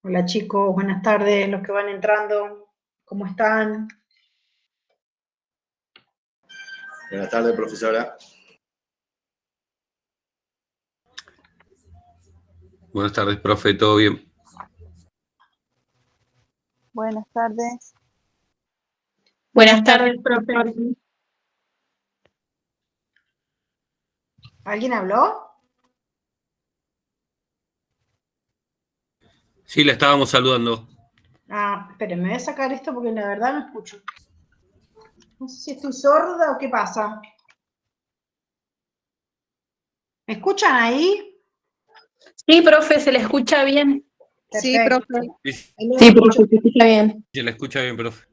Hola chicos, buenas tardes, los que van entrando, ¿cómo están? Buenas tardes, profesora. Buenas tardes, profe, ¿todo bien? Buenas tardes. Buenas tardes, profe. ¿Alguien habló? Sí, la estábamos saludando. Esperen, me voy a sacar esto porque la verdad no escucho. No sé si estoy sorda o qué pasa. ¿Me escuchan ahí? Sí, profe, se le escucha bien. Sí, Perfecto. profe. Ahí los Sí, escucho. profe, se escucha bien. Se la escucha bien, profe.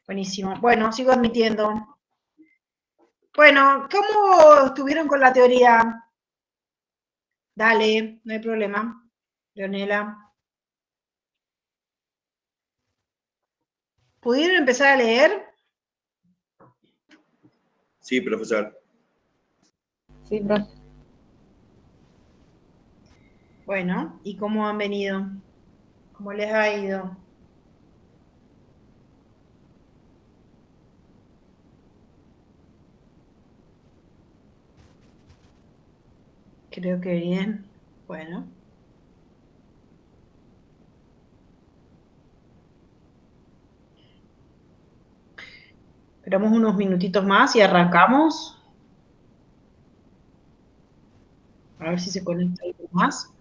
Buenísimo. Bueno, sigo admitiendo. Bueno, ¿cómo estuvieron con la teoría? Dale, no hay problema. Leonela. ¿Pudieron empezar a leer? Sí, profesor. Sí, profe. Bueno, ¿y cómo han venido? ¿Cómo les ha ido? Creo que bien. Bueno. Esperamos unos minutitos más y arrancamos. A ver si se conecta algo más.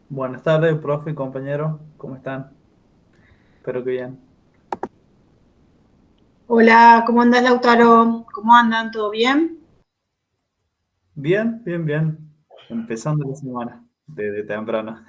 Buenas tardes, profe y compañero. ¿Cómo están? Espero que bien. Hola, ¿cómo andas, Lautaro? ¿Cómo andan? ¿Todo bien? Bien, bien, bien. Empezando la semana desde temprano.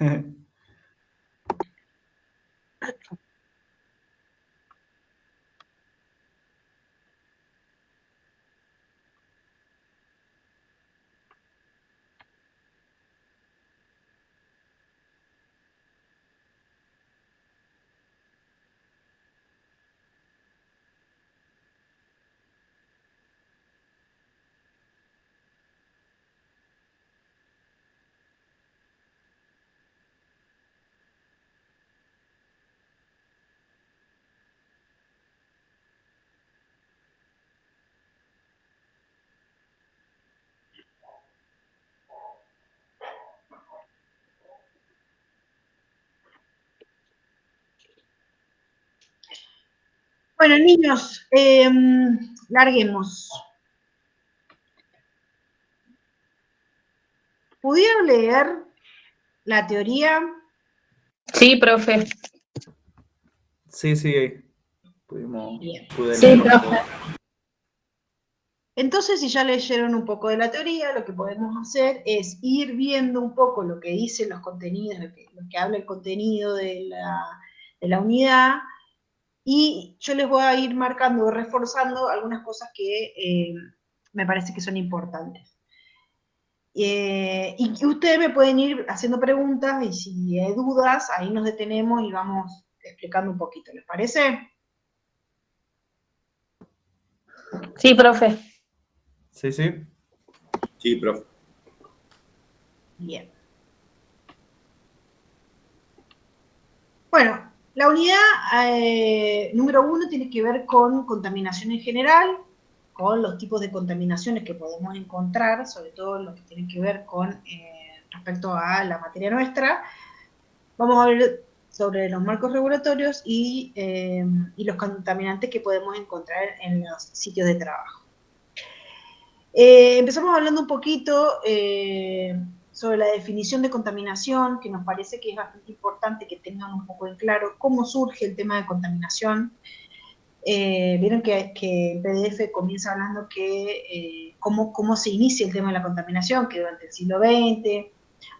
Bueno, niños, larguemos. ¿Pudieron leer la teoría? Sí, profe. Sí, sí, Bien. Pude Sí, leer un profe. poco. Entonces, si ya leyeron un poco de la teoría, lo que podemos hacer es ir viendo un poco lo que dicen los contenidos, lo que habla el contenido de la unidad, y yo les voy a ir marcando o reforzando algunas cosas que me parece que son importantes. Y que ustedes me pueden ir haciendo preguntas, y si hay dudas, ahí nos detenemos y vamos explicando un poquito, ¿les parece? Sí, profe. Sí, sí. Sí, profe. Bien. Bueno, la unidad número 1 tiene que ver con contaminación en general, con los tipos de contaminaciones que podemos encontrar, sobre todo lo que tiene que ver con respecto a la materia nuestra. Vamos a ver sobre los marcos regulatorios y los contaminantes que podemos encontrar en los sitios de trabajo. Empezamos hablando un poquito sobre la definición de contaminación, que nos parece que es bastante importante que tengan un poco en claro cómo surge el tema de contaminación. Vieron que el PDF comienza hablando que cómo se inicia el tema de la contaminación, que durante el siglo XX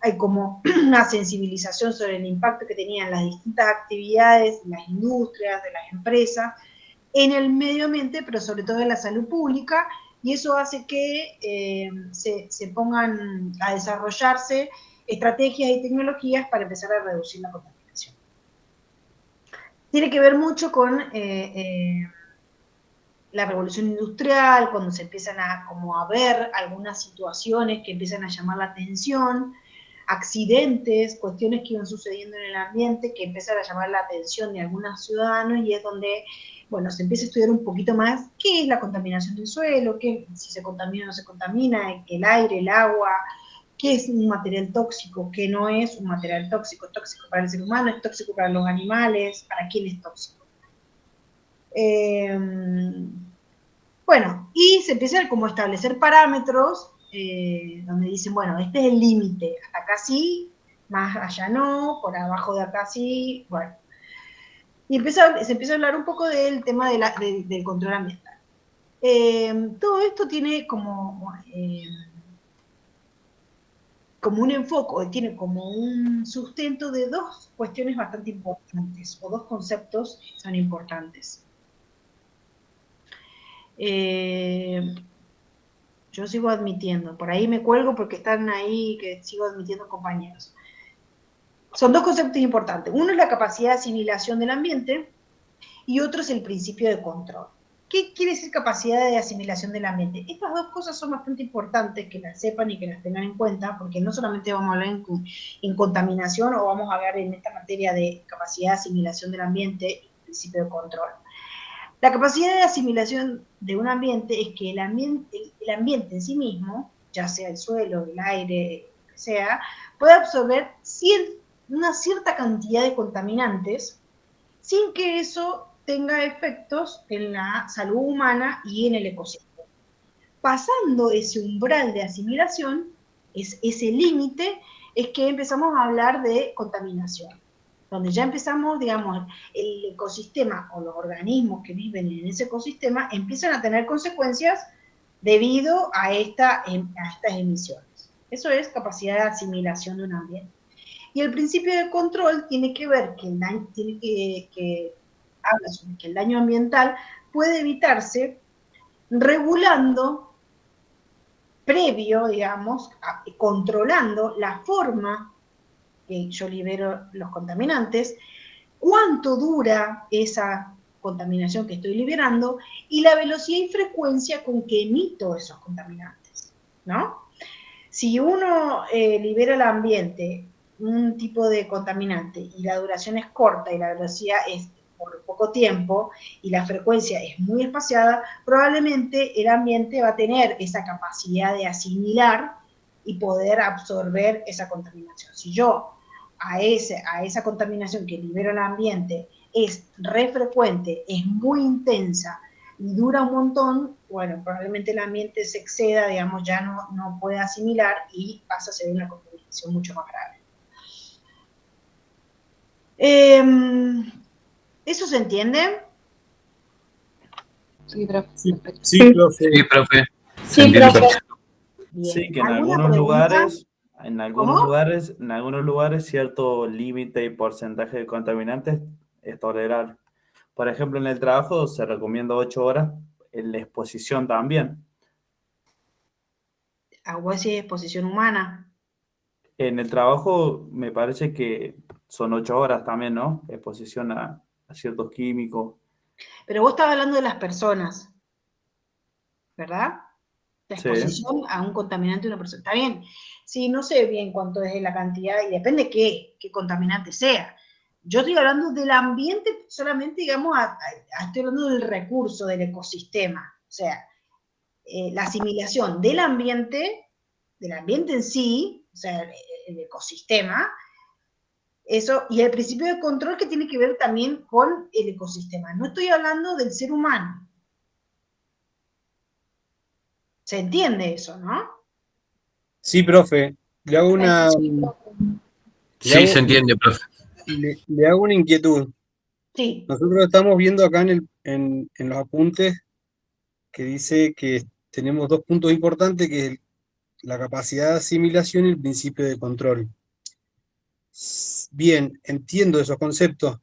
hay como una sensibilización sobre el impacto que tenían las distintas actividades, las industrias, de las empresas, en el medio ambiente, pero sobre todo en la salud pública, y eso hace que se pongan a desarrollarse estrategias y tecnologías para empezar a reducir la contaminación. Tiene que ver mucho con la revolución industrial, cuando se empiezan a ver algunas situaciones que empiezan a llamar la atención, accidentes, cuestiones que iban sucediendo en el ambiente que empiezan a llamar la atención de algunos ciudadanos, y es donde, bueno, se empieza a estudiar un poquito más qué es la contaminación del suelo, si se contamina o no se contamina, el aire, el agua, qué es un material tóxico, qué no es un material tóxico, es tóxico para el ser humano, es tóxico para los animales, para quién es tóxico. Bueno, y se empiezan como a establecer parámetros donde dicen, bueno, este es el límite, hasta acá sí, más allá no, por abajo de acá sí, bueno. Y se empieza a hablar un poco del tema del control ambiental. Todo esto tiene como un enfoque, tiene como un sustento de dos cuestiones bastante importantes, o dos conceptos que son importantes. Yo sigo admitiendo, por ahí me cuelgo porque están ahí, que sigo admitiendo compañeros. Son dos conceptos importantes. Uno es la capacidad de asimilación del ambiente y otro es el principio de control. ¿Qué quiere decir capacidad de asimilación del ambiente? Estas dos cosas son bastante importantes que las sepan y que las tengan en cuenta, porque no solamente vamos a hablar en contaminación, o vamos a hablar en esta materia de capacidad de asimilación del ambiente y principio de control. La capacidad de asimilación de un ambiente es que el ambiente en sí mismo, ya sea el suelo, el aire, lo que sea, puede absorber una cierta cantidad de contaminantes sin que eso tenga efectos en la salud humana y en el ecosistema. Pasando ese umbral de asimilación, ese límite, es que empezamos a hablar de contaminación, donde ya empezamos, digamos, el ecosistema o los organismos que viven en ese ecosistema empiezan a tener consecuencias debido a estas emisiones. Eso es capacidad de asimilación de un ambiente. Y el principio de control tiene que ver que habla sobre que el daño ambiental puede evitarse regulando previo, digamos, controlando la forma que yo libero los contaminantes, cuánto dura esa contaminación que estoy liberando y la velocidad y frecuencia con que emito esos contaminantes, ¿no? Si uno libera al ambiente un tipo de contaminante y la duración es corta y la velocidad es por poco tiempo y la frecuencia es muy espaciada, probablemente el ambiente va a tener esa capacidad de asimilar y poder absorber esa contaminación. Si yo a esa contaminación que libera el ambiente es re frecuente, es muy intensa y dura un montón, bueno, probablemente el ambiente se exceda, digamos, ya no puede asimilar y pasa a ser una contaminación mucho más grave. ¿Eso se entiende? Sí, profe. Sí, Perfecto. sí, profe. Sí, profe. Se Sí, entiende profe. perfecto. Bien. Sí, que en ¿Alguna algunos pregunta? lugares, ¿Cómo? en algunos lugares cierto límite y porcentaje de contaminantes es tolerable. Por ejemplo, en el trabajo se recomienda 8 horas, en la exposición también. Agua es exposición humana. En el trabajo me parece que son 8 horas también, ¿no? Exposición a ciertos químicos. Pero vos estabas hablando de las personas, ¿verdad? La Sí, exposición a un contaminante de una persona. Está bien. Sí, no sé bien cuánto es la cantidad y depende qué contaminante sea. Yo estoy hablando del ambiente, solamente, digamos, estoy hablando del recurso, del ecosistema. O sea, la asimilación del ambiente en sí, o sea, el ecosistema, eso, y el principio de control que tiene que ver también con el ecosistema. No estoy hablando del ser humano. ¿Se entiende eso, no? Sí, profe. Le hago una, le Sí, hago, se entiende, profe. le hago una inquietud. Sí. Nosotros estamos viendo acá en los apuntes que dice que tenemos dos puntos importantes, que es la capacidad de asimilación y el principio de control. Bien, entiendo esos conceptos.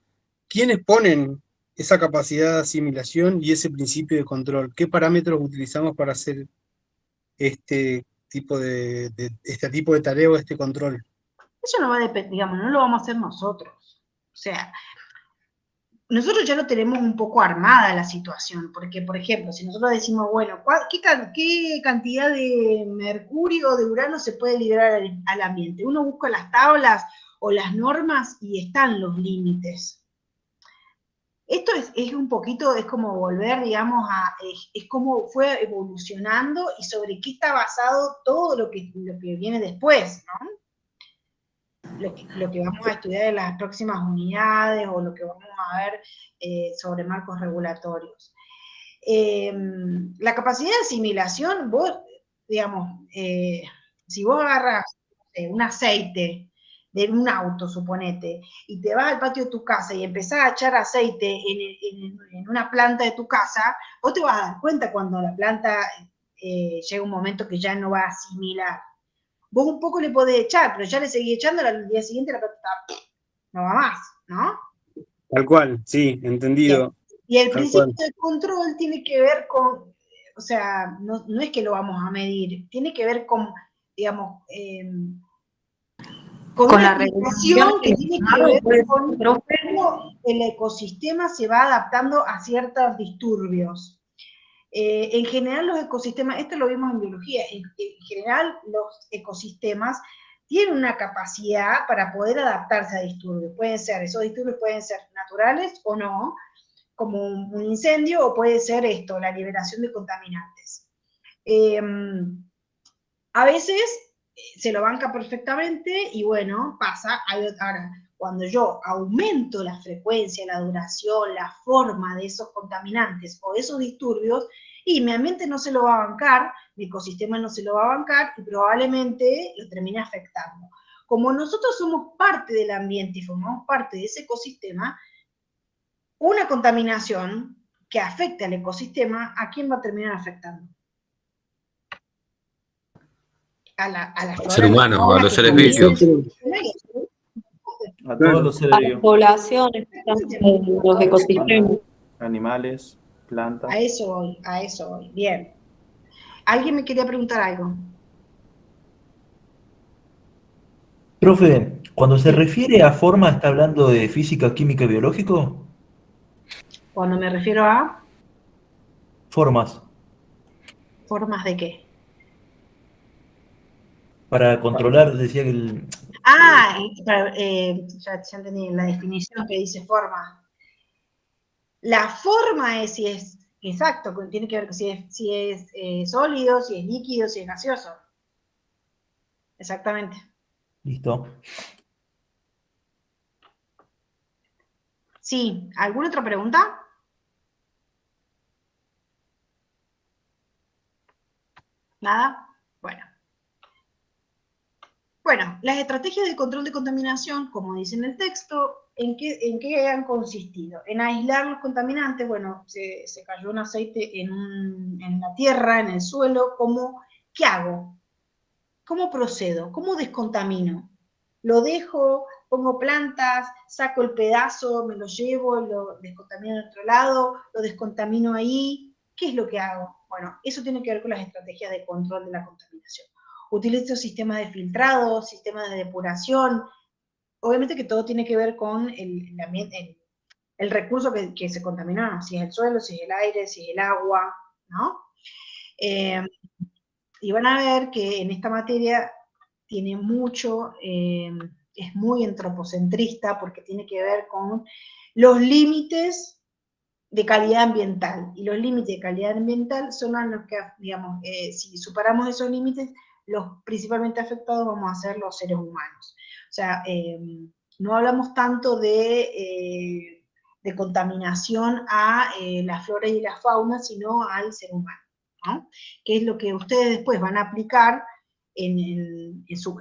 ¿Quiénes ponen esa capacidad de asimilación y ese principio de control? ¿Qué parámetros utilizamos para hacer este tipo de tarea o este control? Eso no va a depender, digamos, no lo vamos a hacer nosotros. O sea, nosotros ya lo tenemos un poco armada la situación, porque, por ejemplo, si nosotros decimos, bueno, ¿qué cantidad de mercurio o de urano se puede liberar al ambiente? Uno busca las tablas o las normas y están los límites. Esto es un poquito, es como volver, digamos, es como fue evolucionando y sobre qué está basado todo lo que viene después, ¿no? Lo que vamos a estudiar en las próximas unidades o lo que vamos a ver sobre marcos regulatorios. La capacidad de asimilación, vos, digamos, si vos agarras un aceite de un auto, suponete, y te vas al patio de tu casa y empezás a echar aceite en una planta de tu casa, vos te vas a dar cuenta cuando la planta llega un momento que ya no va a asimilar. Vos un poco le podés echar, pero ya le seguís echando, al día siguiente la planta está, no va más, ¿no? Tal cual, sí, Bien. entendido. Y el Tal principio cual. de control tiene que ver con, o sea, no es que lo vamos a medir, tiene que ver con, digamos, con Con una la regulación situación que del tiene que Estado, ver puede ser, con profe. cómo el ecosistema se va adaptando a ciertos disturbios. En general los ecosistemas, esto lo vimos en biología, en general los ecosistemas tienen una capacidad para poder adaptarse a disturbios. Esos disturbios pueden ser naturales o no, como un incendio, o puede ser esto, la liberación de contaminantes. A veces se lo banca perfectamente y bueno, pasa. Ahora, cuando yo aumento la frecuencia, la duración, la forma de esos contaminantes o de esos disturbios, y mi ambiente no se lo va a bancar, mi ecosistema no se lo va a bancar y probablemente lo termine afectando. Como nosotros somos parte del ambiente y formamos parte de ese ecosistema, una contaminación que afecte al ecosistema, ¿a quién va a terminar afectando? A la Al ser flora y la humano, a fauna los que seres conviven en vivos. ese Nosotros, ecosistema y a todos claro, los seres A las vivos, poblaciones que están en los personas, ecosistemas. animales, plantas. a eso voy. Bien. ¿Alguien me quería preguntar algo? Profe, cuando se Sí. refiere a forma, ¿está hablando de física, química y biológico? Cuando me refiero a Formas, formas de qué. para controlar, decía que Ya entendí la definición que dice forma. La forma es si es, exacto, tiene que ver con si es sólido, si es líquido, si es gaseoso. Exactamente. listo. Sí, ¿alguna otra pregunta? ¿Nada? Bueno. Bueno, las estrategias de control de contaminación, como dice en el texto, en qué han consistido? En aislar los contaminantes. Bueno, se cayó un aceite en la tierra, en el suelo. ¿Qué hago? ¿Cómo procedo? ¿Cómo descontamino? ¿Lo dejo? ¿Pongo plantas? ¿Saco el pedazo? ¿Me lo llevo? ¿Lo descontamino en otro lado? ¿Lo descontamino ahí? ¿Qué es lo que hago? Bueno, eso tiene que ver con las estrategias de control de la contaminación. Utilizo sistemas de filtrado, sistemas de depuración. Obviamente que todo tiene que ver con el recurso que se contaminó, si es el suelo, si es el aire, si es el agua, ¿no? Y van a ver que en esta materia tiene mucho, es muy antropocentrista porque tiene que ver con los límites de calidad ambiental. Y los límites de calidad ambiental son los que, digamos, si superamos esos límites, los principalmente afectados vamos a ser los seres humanos. O sea, no hablamos tanto de contaminación a la flora y la fauna, sino al ser humano, ¿no? Que es lo que ustedes después van a aplicar en su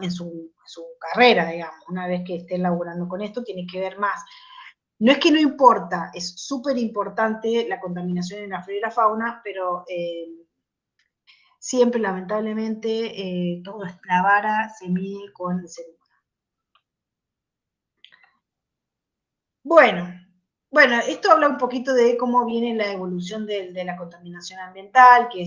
carrera, digamos. Una vez que estén laburando con esto, tiene que ver más. No es que no importa, es súper importante la contaminación en la flora y la fauna, pero siempre, lamentablemente, toda la vara se mide con el ser humano. Bueno, esto habla un poquito de cómo viene la evolución de la contaminación ambiental, que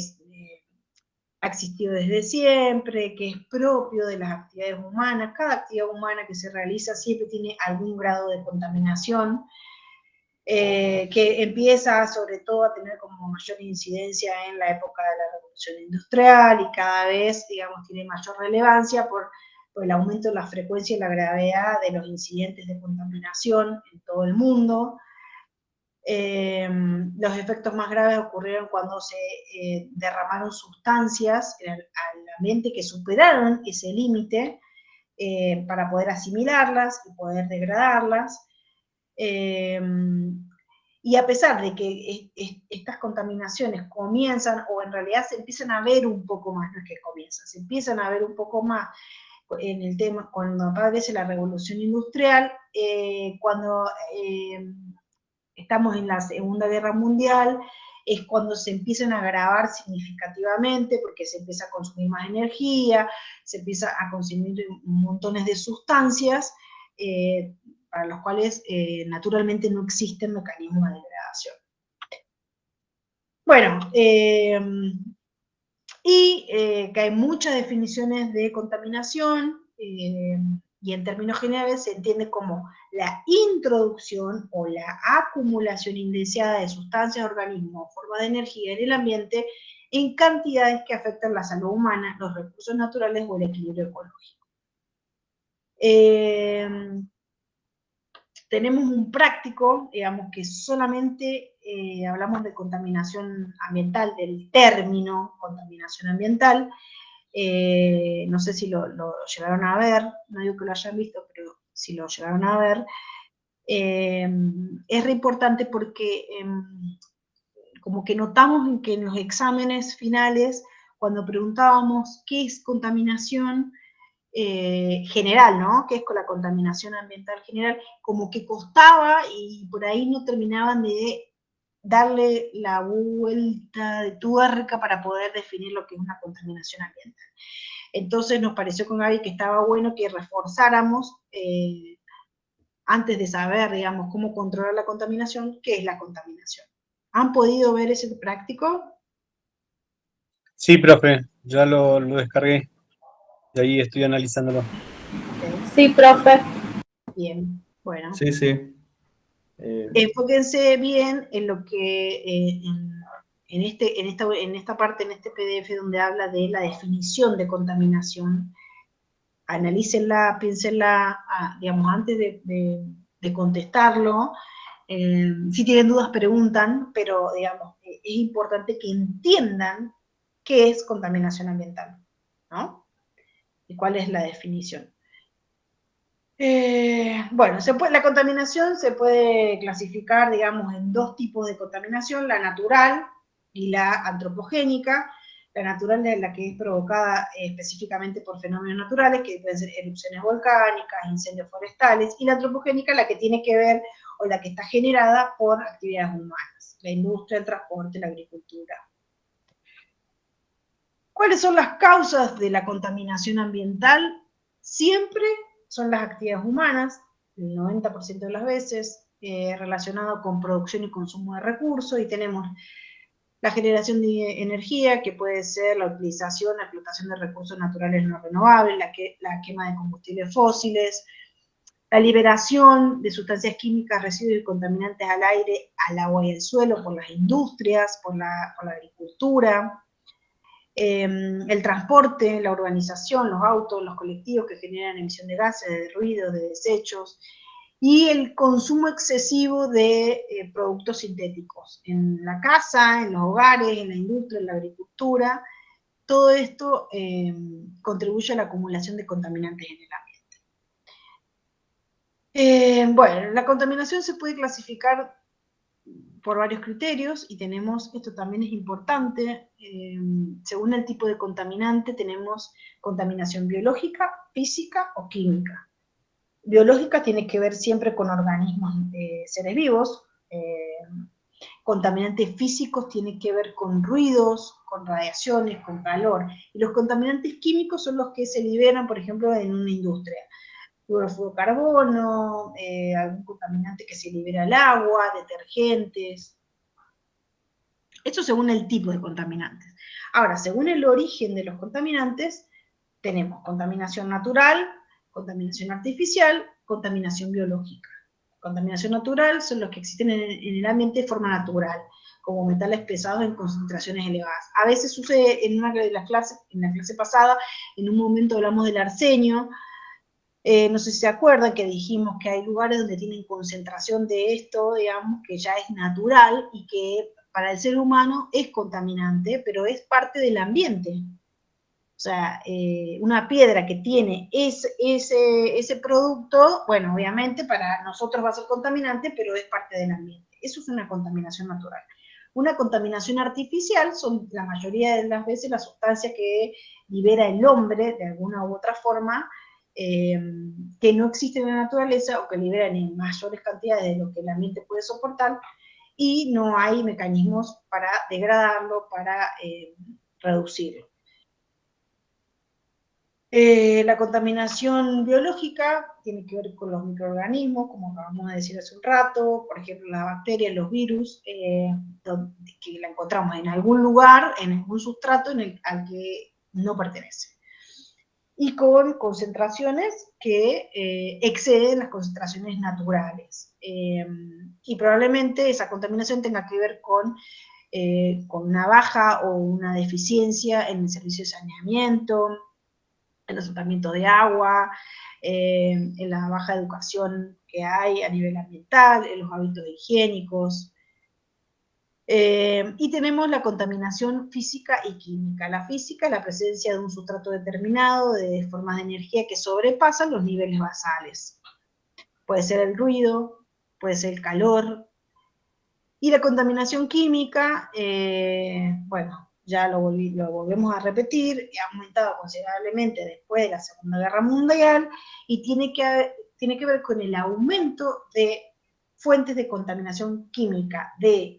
ha existido desde siempre, que es propio de las actividades humanas. Cada actividad humana que se realiza siempre tiene algún grado de contaminación, que empieza sobre todo a tener como mayor incidencia en la época de la Revolución Industrial y cada vez, digamos, tiene mayor relevancia por el aumento de la frecuencia y la gravedad de los incidentes de contaminación en todo el mundo. Los efectos más graves ocurrieron cuando se derramaron sustancias al ambiente que superaron ese límite para poder asimilarlas y poder degradarlas. Y a pesar de que estas contaminaciones comienzan, o en realidad se empiezan a ver un poco más, no es que comienzan, se empiezan a ver un poco más en el tema, cuando aparece la revolución industrial, cuando estamos en la Segunda Guerra Mundial, es cuando se empiezan a agravar significativamente, porque se empieza a consumir más energía, se empieza a consumir montones de sustancias, para los cuales naturalmente no existen mecanismos de degradación. Bueno, que hay muchas definiciones de contaminación, y en términos generales se entiende como la introducción o la acumulación indeseada de sustancias, organismos o formas de energía en el ambiente en cantidades que afectan la salud humana, los recursos naturales o el equilibrio ecológico. Tenemos un práctico, digamos, que solamente hablamos de contaminación ambiental, del término contaminación ambiental. No sé si lo llegaron a ver, no digo que lo hayan visto, pero si lo llegaron a ver, es re importante porque como que notamos que en los exámenes finales, cuando preguntábamos qué es contaminación general, ¿no? ¿Qué es con la contaminación ambiental general? Como que costaba y por ahí no terminaban de darle la vuelta de tuerca para poder definir lo que es una contaminación ambiental. Entonces nos pareció con Gaby que estaba bueno que reforzáramos, antes de saber, digamos, cómo controlar la contaminación, qué es la contaminación. ¿Han podido ver ese práctico? Sí, profe, ya lo descargué. Y ahí estoy analizándolo. Sí, profe. Bien, bueno. Sí, sí. Enfóquense bien en lo que, en esta parte, en este PDF donde habla de la definición de contaminación. Analícenla, piénsenla, digamos, antes de contestarlo. Si tienen dudas, preguntan, pero, digamos, es importante que entiendan qué es contaminación ambiental, ¿no? Y cuál es la definición. Bueno, la contaminación se puede clasificar, digamos, en dos tipos de contaminación, la natural y la antropogénica. La natural es la que es provocada específicamente por fenómenos naturales, que pueden ser erupciones volcánicas, incendios forestales, y la antropogénica la que tiene que ver, o la que está generada por actividades humanas, la industria, el transporte, la agricultura. ¿Cuáles son las causas de la contaminación ambiental? Siempre son las actividades humanas, el 90% de las veces, relacionado con producción y consumo de recursos, y tenemos la generación de energía, que puede ser la utilización, la explotación de recursos naturales no renovables, la quema de combustibles fósiles, la liberación de sustancias químicas, residuos y contaminantes al aire, al agua y al suelo por las industrias, por la agricultura, el transporte, la urbanización, los autos, los colectivos que generan emisión de gases, de ruido, de desechos, y el consumo excesivo de productos sintéticos en la casa, en los hogares, en la industria, en la agricultura. Todo esto contribuye a la acumulación de contaminantes en el ambiente. Bueno, la contaminación se puede clasificar por varios criterios, y tenemos, esto también es importante, según el tipo de contaminante tenemos contaminación biológica, física o química. Biológica tiene que ver siempre con organismos, seres vivos. Contaminantes físicos tienen que ver con ruidos, con radiaciones, con calor. Y los contaminantes químicos son los que se liberan, por ejemplo, en una industria. Fluoruro de carbono, algún contaminante que se libera al agua, detergentes. Esto según el tipo de contaminantes. Ahora, según el origen de los contaminantes, tenemos contaminación natural, contaminación artificial, contaminación biológica. Contaminación natural son los que existen en el ambiente de forma natural, como metales pesados en concentraciones elevadas. A veces sucede en una de las clases, en la clase pasada, en un momento hablamos del arsenio. No sé si se acuerdan que dijimos que hay lugares donde tienen concentración de esto, digamos, que ya es natural y que para el ser humano es contaminante, pero es parte del ambiente. O sea, una piedra que tiene ese producto, bueno, obviamente para nosotros va a ser contaminante, pero es parte del ambiente. Eso es una contaminación natural. Una contaminación artificial son la mayoría de las veces las sustancias que libera el hombre de alguna u otra forma, que no existen en la naturaleza o que liberan en mayores cantidades de lo que el ambiente puede soportar, y no hay mecanismos para degradarlo, para reducirlo. La contaminación biológica tiene que ver con los microorganismos, como acabamos de decir hace un rato, por ejemplo, las bacterias, los virus, que la encontramos en algún lugar, en algún sustrato al que no pertenece. Y con concentraciones que exceden las concentraciones naturales. Y probablemente esa contaminación tenga que ver con una baja o una deficiencia en el servicio de saneamiento, en el tratamiento de agua, en la baja educación que hay a nivel ambiental, en los hábitos higiénicos. Y tenemos la contaminación física y química. La física es la presencia de un sustrato determinado, de formas de energía que sobrepasan los niveles basales. Puede ser el ruido, puede ser el calor. Y la contaminación química, bueno, ya lo volvemos a repetir, ha aumentado considerablemente después de la Segunda Guerra Mundial, y tiene que ver con el aumento de fuentes de contaminación química, de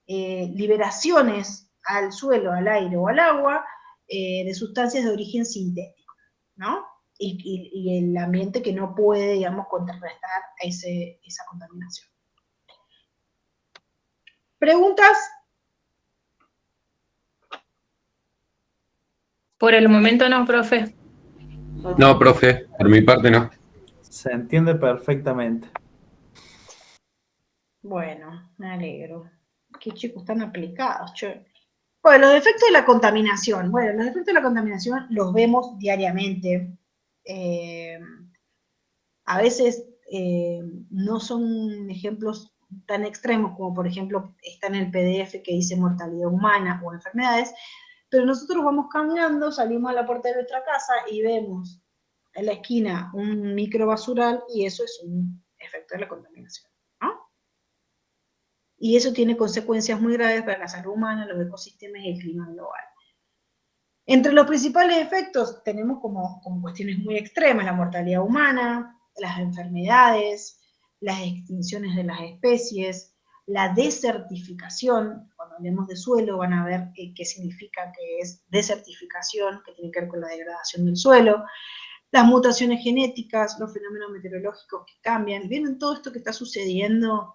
liberaciones al suelo, al aire o al agua, de sustancias de origen sintético, ¿no? Y el ambiente que no puede, digamos, contrarrestar esa contaminación. ¿Preguntas? Por el momento no, profe. No, profe, por mi parte no. Se entiende perfectamente. Bueno, me alegro. Qué chicos tan aplicados, che. Bueno, los efectos de la contaminación. Bueno, los efectos de la contaminación los vemos diariamente. A veces no son ejemplos tan extremos como, por ejemplo, está en el PDF que dice mortalidad humana o enfermedades, pero nosotros vamos caminando, salimos a la puerta de nuestra casa y vemos en la esquina un microbasural, y eso es un efecto de la contaminación, ¿no? Y eso tiene consecuencias muy graves para la salud humana, los ecosistemas y el clima global. Entre los principales efectos tenemos como cuestiones muy extremas la mortalidad humana, las enfermedades, las extinciones de las especies, la desertificación. Cuando hablemos de suelo van a ver qué significa que es desertificación, que tiene que ver con la degradación del suelo, las mutaciones genéticas, los fenómenos meteorológicos que cambian. ¿Vieron todo esto que está sucediendo?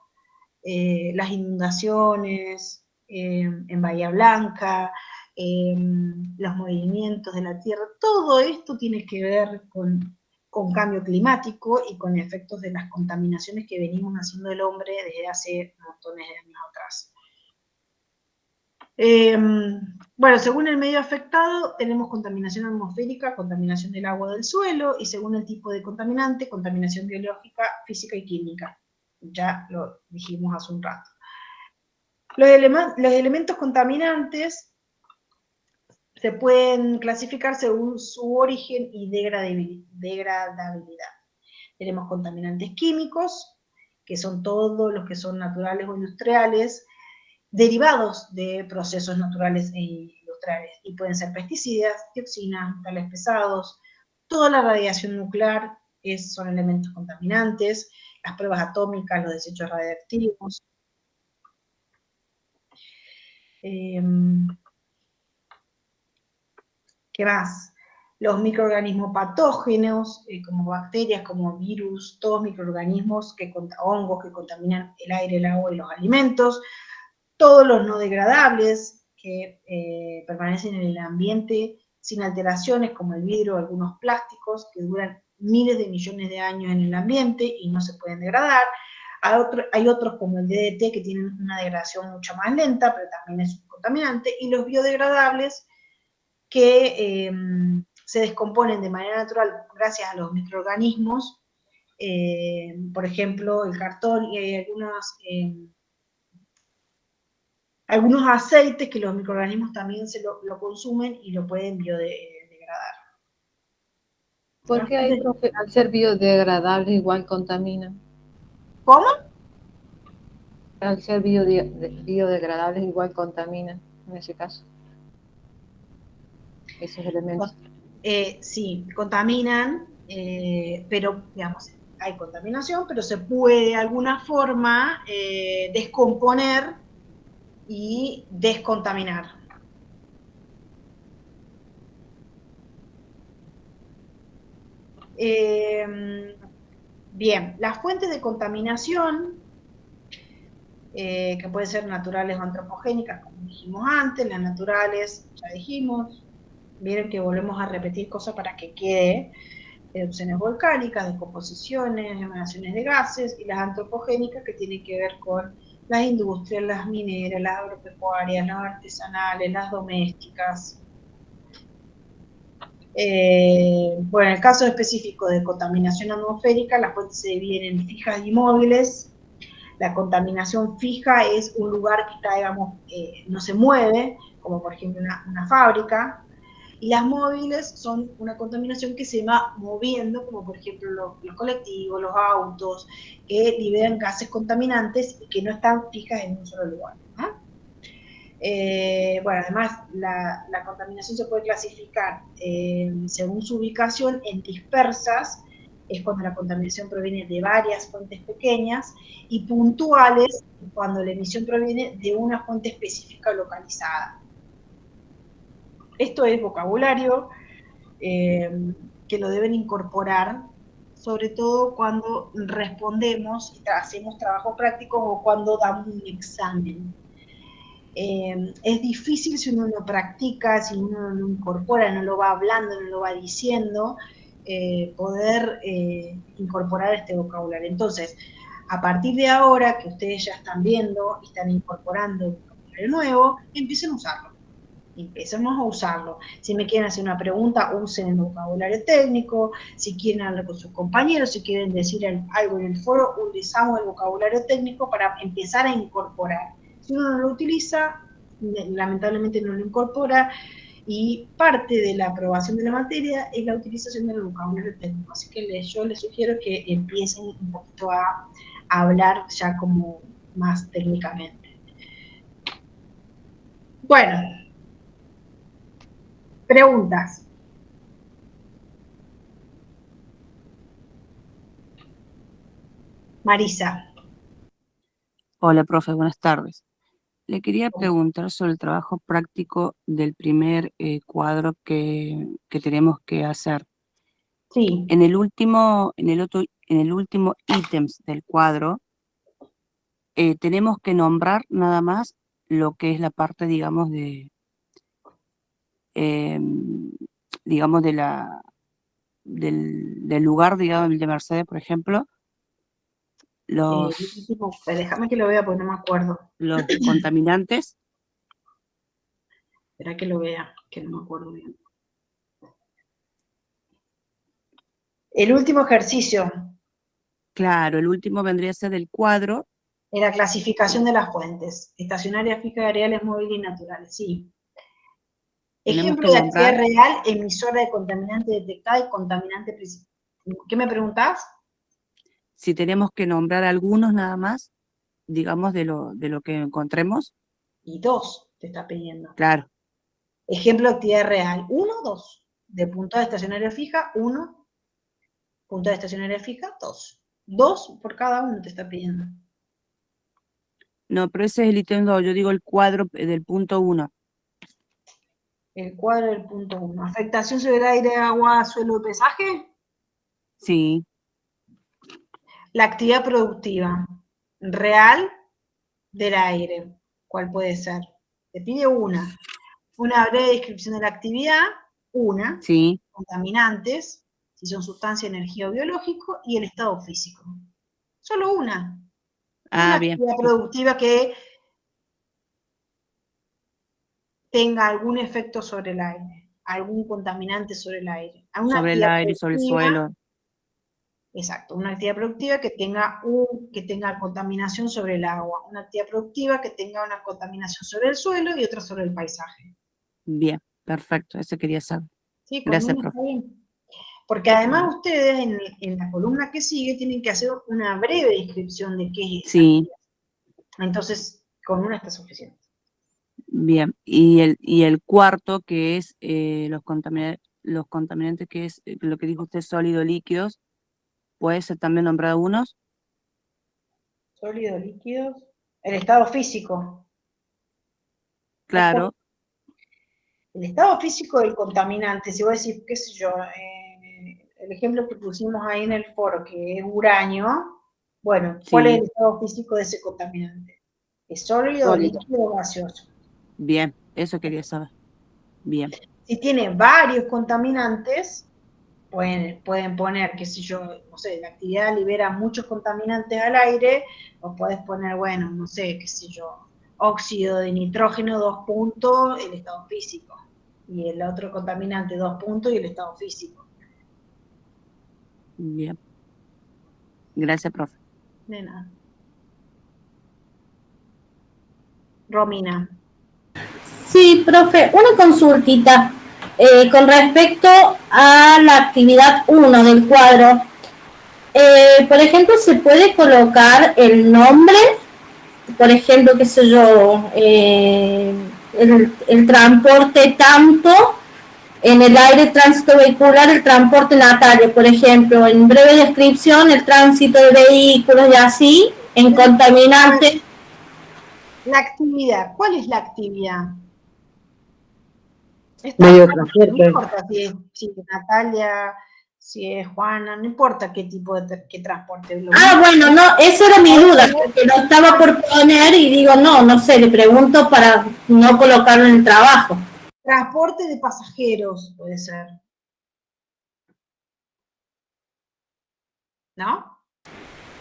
Las inundaciones en Bahía Blanca, los movimientos de la Tierra, todo esto tiene que ver con cambio climático y con efectos de las contaminaciones que venimos haciendo el hombre desde hace montones de años atrás. Bueno, según el medio afectado, tenemos contaminación atmosférica, contaminación del agua del suelo, y según el tipo de contaminante, contaminación biológica, física y química. Ya lo dijimos hace un rato. Los elementos contaminantes se pueden clasificar según su origen y degradabilidad. Tenemos contaminantes químicos, que son todos los que son naturales o industriales, derivados de procesos naturales e industriales, y pueden ser pesticidas, dioxinas, metales pesados, toda la radiación nuclear son elementos contaminantes, las pruebas atómicas, los desechos radiactivos. ¿Qué más? Los microorganismos patógenos, como bacterias, como virus, todos microorganismos, hongos que contaminan el aire, el agua y los alimentos, todos los no degradables que permanecen en el ambiente sin alteraciones, como el vidrio o algunos plásticos que duran miles de millones de años en el ambiente y no se pueden degradar. Hay otros como el DDT que tienen una degradación mucho más lenta, pero también es un contaminante, y los biodegradables que se descomponen de manera natural gracias a los microorganismos, por ejemplo, el cartón, y hay algunos aceites que los microorganismos también lo consumen y lo pueden biodegradar. ¿Por qué hay, profe, al ser biodegradable igual contamina? ¿Cómo? Al ser biodegradable igual contamina, en ese caso. Esos elementos. Sí, contaminan, pero, digamos, hay contaminación, pero se puede de alguna forma descomponer y descontaminar. Bien, las fuentes de contaminación, que pueden ser naturales o antropogénicas, como dijimos antes. Las naturales, ya dijimos, vieron que volvemos a repetir cosas para que quede: erupciones volcánicas, descomposiciones, emanaciones de gases, y las antropogénicas, que tienen que ver con las industrias, las mineras, las agropecuarias, las artesanales, las domésticas. Bueno, en el caso específico de contaminación atmosférica, las fuentes se dividen en fijas y móviles. La contaminación fija es un lugar que está, digamos, no se mueve, como por ejemplo una fábrica. Y las móviles son una contaminación que se va moviendo, como por ejemplo los colectivos, los autos, que liberan gases contaminantes y que no están fijas en un solo lugar, ¿no? Bueno, además la contaminación se puede clasificar según su ubicación en dispersas, es cuando la contaminación proviene de varias fuentes pequeñas, y puntuales, cuando la emisión proviene de una fuente específica localizada. Esto es vocabulario que lo deben incorporar, sobre todo cuando respondemos y hacemos trabajo práctico o cuando damos un examen. Es difícil si uno no practica, si uno no lo incorpora, no lo va hablando, no lo va diciendo, poder incorporar este vocabulario. Entonces, a partir de ahora que ustedes ya están viendo y están incorporando vocabulario nuevo, empiecen a usarlo. Empecemos a usarlo. Si me quieren hacer una pregunta, usen el vocabulario técnico. Si quieren hablar con sus compañeros, si quieren decir algo en el foro, utilizamos el vocabulario técnico para empezar a incorporar. Si uno no lo utiliza, lamentablemente no lo incorpora, y parte de la aprobación de la materia es la utilización del vocabulario técnico. Así que yo les sugiero que empiecen un poquito a hablar ya como más técnicamente. Bueno. Preguntas. Marisa. Hola, profe, buenas tardes. Le quería preguntar sobre el trabajo práctico del primer cuadro que tenemos que hacer. Sí. En el último ítems del cuadro, tenemos que nombrar nada más lo que es la parte, digamos, digamos del lugar, digamos, de Mercedes, por ejemplo, Déjame que lo vea porque no me acuerdo. los contaminantes. Espera que lo vea, que no me acuerdo bien. El último ejercicio. Claro, el último vendría a ser del cuadro. Era clasificación de las fuentes. Estacionarias, fijas, areales, móviles y naturales. Sí. Ejemplo de actividad real, emisora de contaminante detectada y contaminante principal. ¿Qué me preguntás? Si tenemos que nombrar algunos nada más, digamos, de lo que encontremos. Y 2 te está pidiendo. Claro. Ejemplo de actividad real. 1, 2. De punto de estacionaria fija, 1. Punto de estacionaria fija, 2. 2 por cada uno te está pidiendo. No, pero ese es el ítem 2. Yo digo el cuadro del punto 1. El cuadro del punto 1. ¿Afectación sobre el aire, agua, suelo y paisaje? Sí. La actividad productiva real del aire. ¿Cuál puede ser? Te pide una. Una breve descripción de la actividad. Una. Sí. Contaminantes, si son sustancia, energía o biológico, y el estado físico. Solo una. Una Bien. actividad productiva que tenga algún efecto sobre el aire, algún contaminante sobre el aire. Sobre el aire y sobre el suelo. Exacto, una actividad productiva que tenga contaminación sobre el agua, una actividad productiva que tenga una contaminación sobre el suelo y otra sobre el paisaje. Bien, perfecto, eso quería saber. Sí, gracias, profe. Porque además ustedes en la columna que sigue tienen que hacer una breve descripción de qué es esa actividad. Entonces, con una está suficiente. Bien, y el cuarto, que es los contaminantes, que es lo que dijo usted, sólido, líquidos, ¿puede ser también nombrado unos? Sólido, líquidos. El estado físico. Claro. El estado físico del contaminante, si vos decís, qué sé yo, el ejemplo que pusimos ahí en el foro, que es uranio, bueno, ¿cuál es el estado físico de ese contaminante? ¿Es sólido, líquido o gaseoso? Bien, eso quería saber. Bien. Si tiene varios contaminantes, pueden poner, qué sé yo, no sé, la actividad libera muchos contaminantes al aire, o podés poner, bueno, no sé, qué sé yo, óxido de nitrógeno, 2 puntos, el estado físico. Y el otro contaminante, 2 puntos, y el estado físico. Bien. Gracias, profe. De nada. Romina. Sí, profe, una consultita con respecto a la actividad 1 del cuadro. Por ejemplo, ¿se puede colocar el nombre? Por ejemplo, qué sé yo, el transporte tanto, en el aire tránsito vehicular, el transporte Natalia, por ejemplo, en breve descripción, el tránsito de vehículos y así, en contaminantes. La actividad, ¿cuál es la actividad? No importa si es Natalia, si es Juana, no importa qué tipo qué transporte. Bueno, no, esa era mi duda, porque lo estaba por poner y digo, no sé, le pregunto para no colocarlo en el trabajo. Transporte de pasajeros puede ser. ¿No?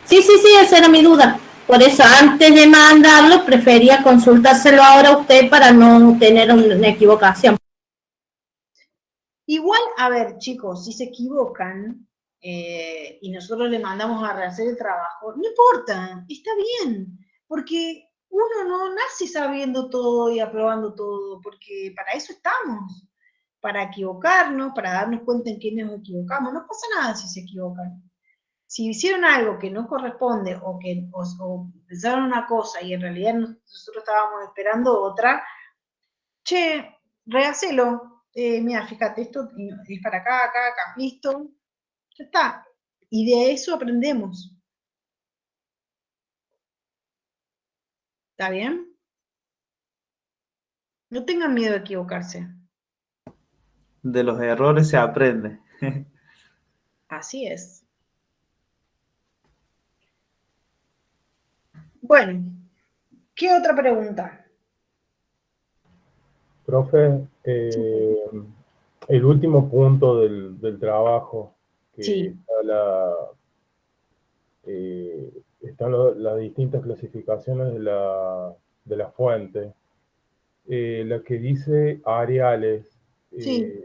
Sí, esa era mi duda. Por eso, antes de mandarlo, prefería consultárselo ahora a usted para no tener una equivocación. Igual, a ver, chicos, si se equivocan y nosotros le mandamos a rehacer el trabajo, no importa, está bien, porque uno no nace sabiendo todo y aprobando todo, porque para eso estamos, para equivocarnos, para darnos cuenta en qué nos equivocamos. No pasa nada si se equivocan. Si hicieron algo que no corresponde o pensaron una cosa y en realidad nosotros estábamos esperando otra, che, rehacelo. Mira, fíjate, esto es para acá, acá, acá, listo. Ya está. Y de eso aprendemos. ¿Está bien? No tengan miedo de equivocarse. De los errores se aprende. Así es. Bueno, ¿qué otra pregunta? Profe, el último punto del trabajo, que Sí. están las distintas clasificaciones de la fuente. La que dice areales, Sí.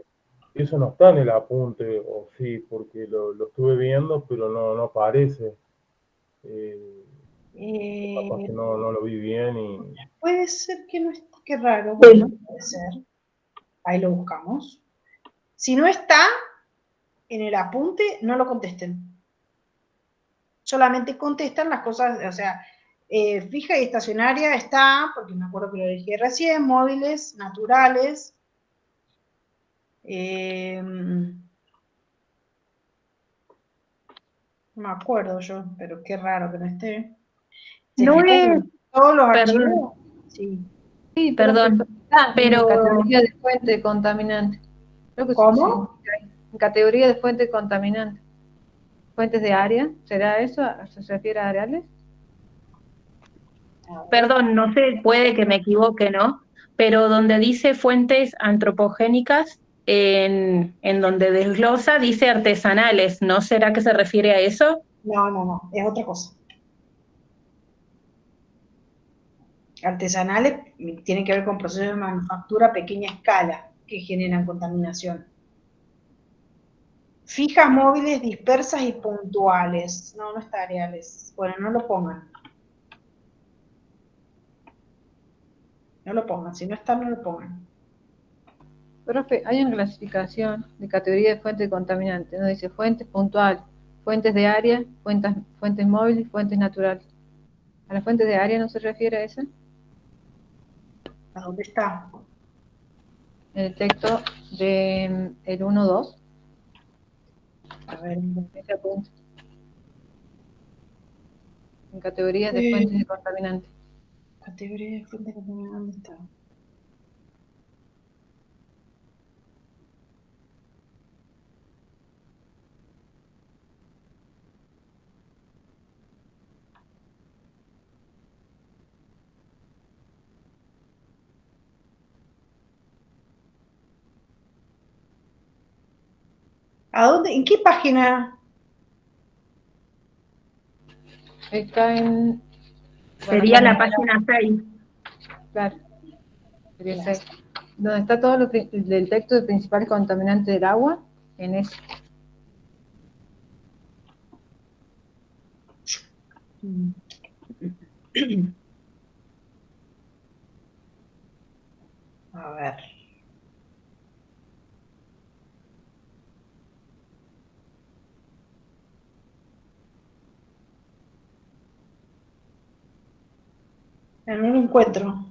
eso no está en el apunte, o sí, porque lo estuve viendo, pero no aparece. Capaz que no lo vi bien y... Puede ser que no esté, qué raro. Bueno, puede ser. Ahí lo buscamos. Si no está en el apunte, no lo contesten. Solamente contestan las cosas, o sea, fija y estacionaria está, porque me acuerdo que lo dije recién, móviles, naturales. No me acuerdo yo, pero qué raro que no esté. ¿Se No fijan es, en todos los perdón, archivos? Sí. Sí, perdón, profe, está en pero categoría de fuente contaminante. Creo que ¿Cómo? en categoría de fuente contaminante. Fuentes de área, ¿será eso? ¿Se refiere a areales? perdón, no sé, puede que me equivoque, ¿no? Pero donde dice fuentes antropogénicas, en donde desglosa, dice artesanales, ¿no será que se refiere a eso? No, es otra cosa. Artesanales tienen que ver con procesos de manufactura a pequeña escala que generan contaminación. Fijas, móviles, dispersas y puntuales. No está areales. Bueno, no lo pongan. No lo pongan. Si no está, no lo pongan. Profe, hay una clasificación de categoría de fuente contaminante. Nos dice fuentes puntuales, fuentes de área, fuentes móviles, fuentes naturales. ¿A las fuentes de área no se refiere a esa? ¿A dónde está? En el texto del 1.2. A ver. Ese apunte. En categorías de fuentes de contaminante. Categoría de fuente contaminante, ¿dónde está? ¿A dónde? ¿En qué página? Está en... Sería la página 6. Claro. Sería 6. Donde está todo del texto de principales contaminantes del agua, en ese. A ver. No lo encuentro.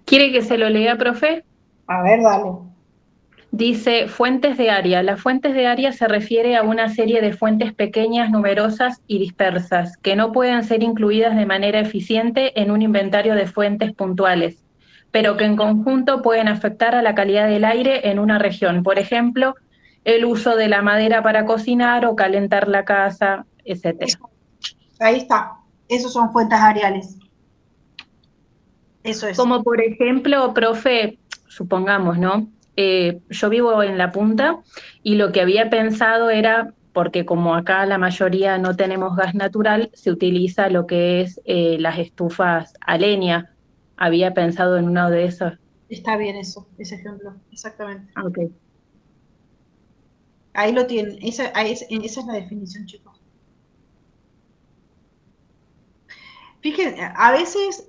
¿Quiere que se lo lea, profe? A ver, dale. Dice fuentes de área. Las fuentes de área se refiere a una serie de fuentes pequeñas, numerosas y dispersas, que no pueden ser incluidas de manera eficiente en un inventario de fuentes puntuales, pero que en conjunto pueden afectar a la calidad del aire en una región. Por ejemplo, el uso de la madera para cocinar o calentar la casa, etc. Ahí está. Esos son fuentes areales. Eso es. Como por ejemplo, profe, supongamos, ¿no? Yo vivo en La Punta y lo que había pensado era, porque como acá la mayoría no tenemos gas natural, se utiliza lo que es las estufas a leña. Había pensado en uno de esos. Está bien eso, ese ejemplo, exactamente. Okay. Ahí lo tienen, esa es la definición, chicos. Fíjense, a veces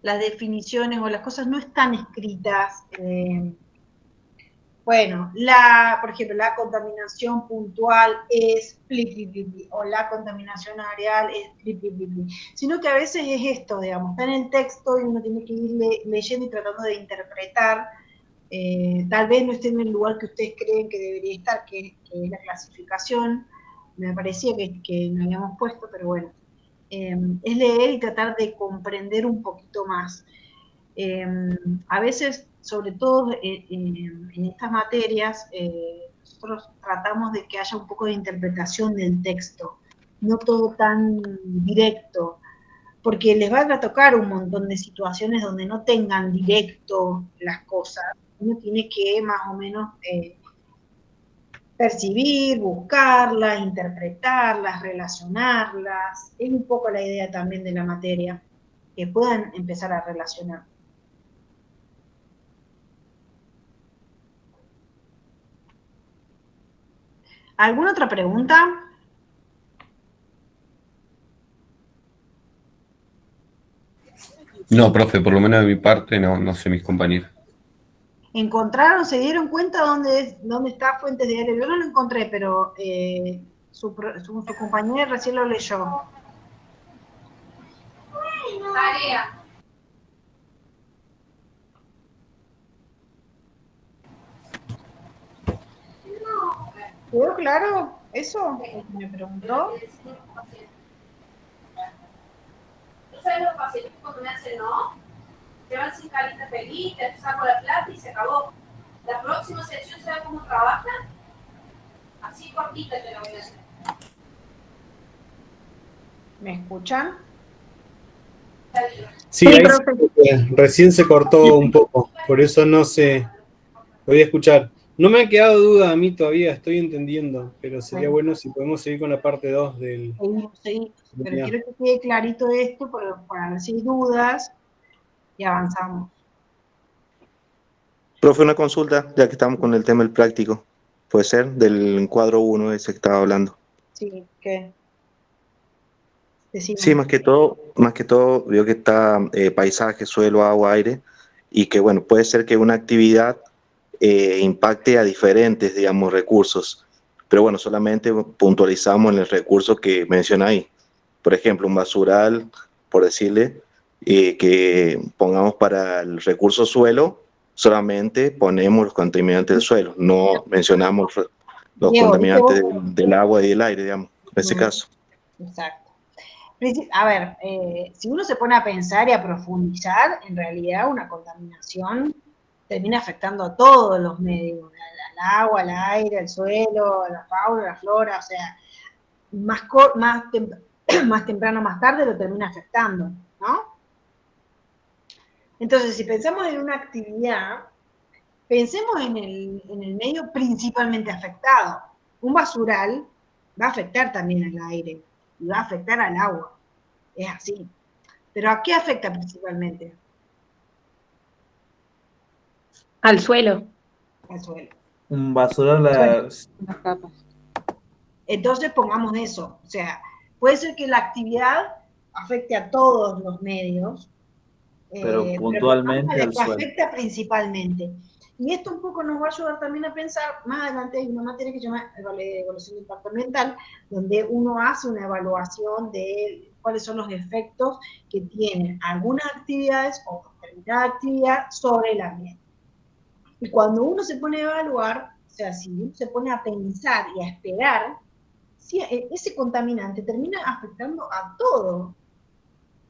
las definiciones o las cosas no están escritas Bueno, por ejemplo, la contaminación puntual es pli, pli, pli, pli, o la contaminación areal es pli, pli, pli, pli. Sino que a veces es esto, digamos, está en el texto y uno tiene que ir leyendo y tratando de interpretar. Tal vez no esté en el lugar que ustedes creen que debería estar, que es la clasificación. Me parecía que no habíamos puesto, pero bueno. Es leer y tratar de comprender un poquito más. A veces, sobre todo en estas materias, nosotros tratamos de que haya un poco de interpretación del texto, no todo tan directo, porque les va a tocar un montón de situaciones donde no tengan directo las cosas. Uno tiene que más o menos percibir, buscarlas, interpretarlas, relacionarlas. Es un poco la idea también de la materia, que puedan empezar a relacionar. ¿Alguna otra pregunta? No, profe, por lo menos de mi parte, no sé mis compañeros. ¿Encontraron, se dieron cuenta dónde está Fuentes de Aire? Yo no lo encontré, pero su compañero recién lo leyó. Tarea. ¿Quedó claro eso? Me preguntó. ¿Tú sabes lo fácil cuando me hacen no? Te van sin carita feliz, te saco la plata y se acabó. La próxima sección, ¿sabes cómo trabajan? Así cortita te la voy a hacer. ¿Me escuchan? Sí, ahí recién se cortó un poco, por eso no se podía escuchar. No me ha quedado duda a mí todavía, estoy entendiendo, pero sería bueno si podemos seguir con la parte 2 del... Sí, pero quiero que quede clarito esto para ver si hay dudas y avanzamos. Profe, una consulta, ya que estamos con el tema del práctico. Puede ser del cuadro 1 ese que estaba hablando. Sí, ¿qué? Decime. Sí, más que todo, veo que está paisaje, suelo, agua, aire, y que bueno, puede ser que una actividad impacte a diferentes, digamos, recursos. Pero bueno, solamente puntualizamos en el recurso que menciona ahí. Por ejemplo, un basural, por decirle, que pongamos para el recurso suelo, solamente ponemos los contaminantes del suelo, no mencionamos los Diego, contaminantes del agua y del aire, digamos, en ese caso. Exacto. A ver, si uno se pone a pensar y a profundizar, en realidad una contaminación termina afectando a todos los medios, al agua, al aire, al suelo, a la fauna, a la flora, o sea, más temprano o más tarde lo termina afectando, ¿no? Entonces, si pensamos en una actividad, pensemos en el medio principalmente afectado. Un basural va a afectar también al aire y va a afectar al agua. Es así. ¿Pero a qué afecta principalmente? Al suelo. Al suelo. Un basural Las capas. Entonces pongamos eso. O sea, puede ser que la actividad afecte a todos los medios, pero puntualmente pero al suelo. afecta principalmente. Y esto un poco nos va a ayudar también a pensar, más adelante hay una materia que se llama evaluación de impacto ambiental, donde uno hace una evaluación de cuáles son los efectos que tienen algunas actividades o determinada actividad sobre el ambiente. Y cuando uno se pone a evaluar, o sea, si uno se pone a pensar y a esperar, si ese contaminante termina afectando a todo.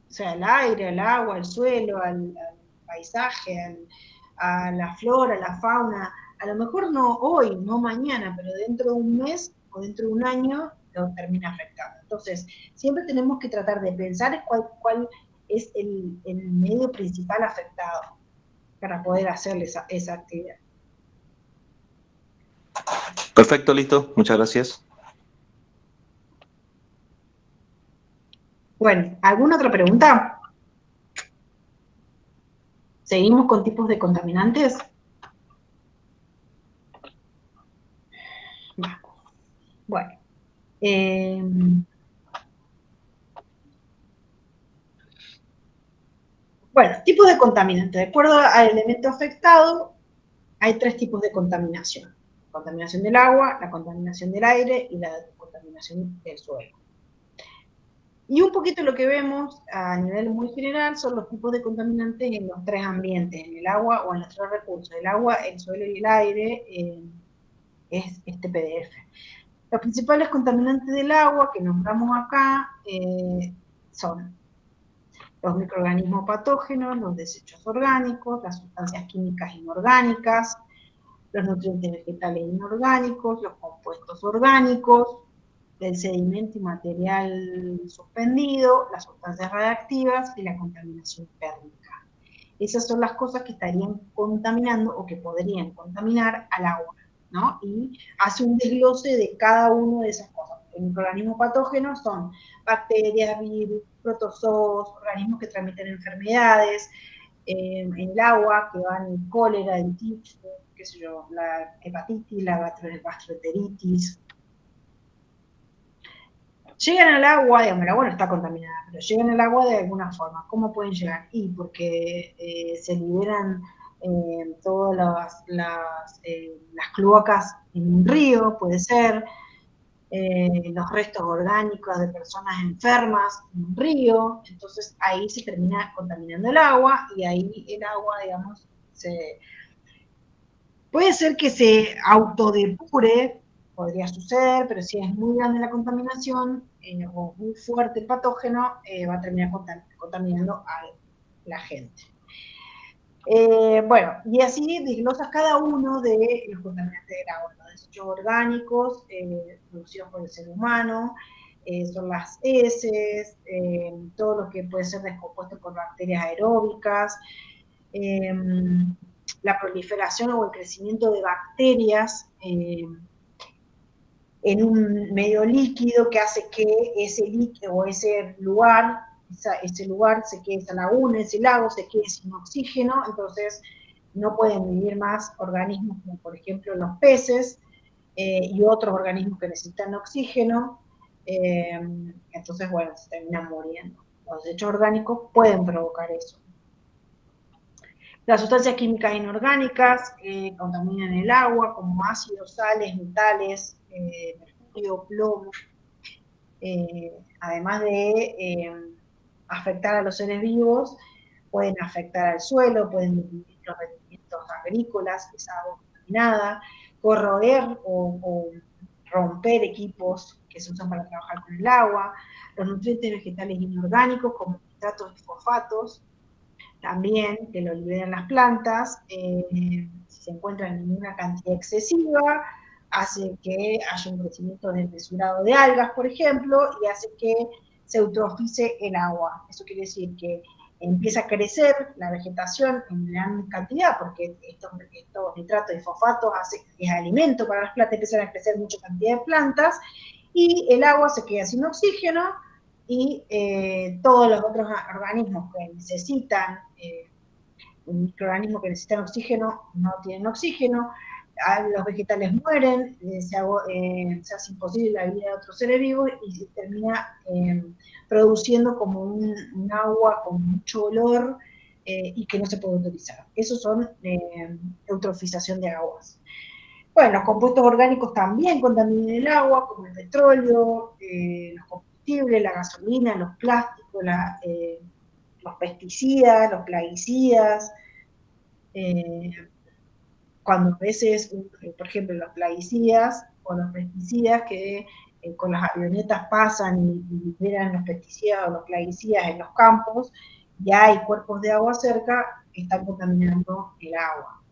O sea, al aire, al agua, al suelo, al paisaje, a la flora, a la fauna. A lo mejor no hoy, no mañana, pero dentro de un mes o dentro de un año lo termina afectando. Entonces, siempre tenemos que tratar de pensar cuál es el medio principal afectado para poder hacer esa actividad. Perfecto, listo. Muchas gracias. Bueno, ¿alguna otra pregunta? ¿Seguimos con tipos de contaminantes? Bueno. Bueno, tipos de contaminantes. De acuerdo al elemento afectado, hay 3 tipos de contaminación. La contaminación del agua, la contaminación del aire y la contaminación del suelo. Y un poquito lo que vemos a nivel muy general son los tipos de contaminantes en los 3 ambientes, en el agua o en los 3 recursos, el agua, el suelo y el aire, es este PDF. Los principales contaminantes del agua que nombramos acá son los microorganismos patógenos, los desechos orgánicos, las sustancias químicas inorgánicas, los nutrientes vegetales inorgánicos, los compuestos orgánicos, el sedimento y material suspendido, las sustancias radiactivas y la contaminación térmica. Esas son las cosas que estarían contaminando o que podrían contaminar al agua, ¿no? Y hace un desglose de cada una de esas cosas. Los microorganismos patógenos son bacterias, virus, protozoos, organismos que transmiten enfermedades, en el agua, que van el cólera, el tifus, qué sé yo, la hepatitis, la gastroenteritis. Llegan al agua, digamos, el agua no está contaminada, pero llegan al agua de alguna forma. ¿Cómo pueden llegar? Y porque se liberan todas las cloacas en un río, puede ser, los restos orgánicos de personas enfermas en un río, entonces ahí se termina contaminando el agua, y ahí el agua, digamos, puede ser que se autodepure, podría suceder, pero si es muy grande la contaminación o muy fuerte el patógeno, va a terminar contaminando a la gente. Bueno, y así desglosa cada uno de los contaminantes del agua. Los desechos orgánicos producidos por el ser humano, son las heces, todo lo que puede ser descompuesto por bacterias aeróbicas, la proliferación o el crecimiento de bacterias en un medio líquido, que hace que ese líquido o ese lugar se quede, esa laguna, ese lago se quede sin oxígeno, entonces no pueden vivir más organismos como por ejemplo los peces y otros organismos que necesitan oxígeno, entonces bueno, se terminan muriendo. Los desechos orgánicos pueden provocar eso. Las sustancias químicas inorgánicas contaminan el agua, como ácidos, sales, metales, mercurio, plomo, además de afectar a los seres vivos, pueden afectar al suelo, pueden disminuir los rendimientos agrícolas, esa agua contaminada, corroer o romper equipos que se usan para trabajar con el agua, los nutrientes vegetales inorgánicos como nitratos y fosfatos, también que lo liberan las plantas, si se encuentran en una cantidad excesiva, hace que haya un crecimiento desmesurado de algas, por ejemplo, y hace que se eutrofice el agua. Eso quiere decir que empieza a crecer la vegetación en gran cantidad, porque estos nitratos y fosfatos es alimento para las plantas, empiezan a crecer mucha cantidad de plantas, y el agua se queda sin oxígeno, y todos los otros organismos que necesitan, microorganismos que necesitan oxígeno, no tienen oxígeno, los vegetales mueren, se hace imposible la vida de otros seres vivos y se termina produciendo como un agua con mucho olor y que no se puede utilizar. Esos son eutrofización de aguas. Bueno, los compuestos orgánicos también contaminan el agua, como el petróleo, los combustibles, la gasolina, los plásticos, los pesticidas, los plaguicidas, cuando a veces, por ejemplo, los plaguicidas o los pesticidas que con las avionetas pasan y liberan los pesticidas o los plaguicidas en los campos, ya hay cuerpos de agua cerca que están contaminando el agua.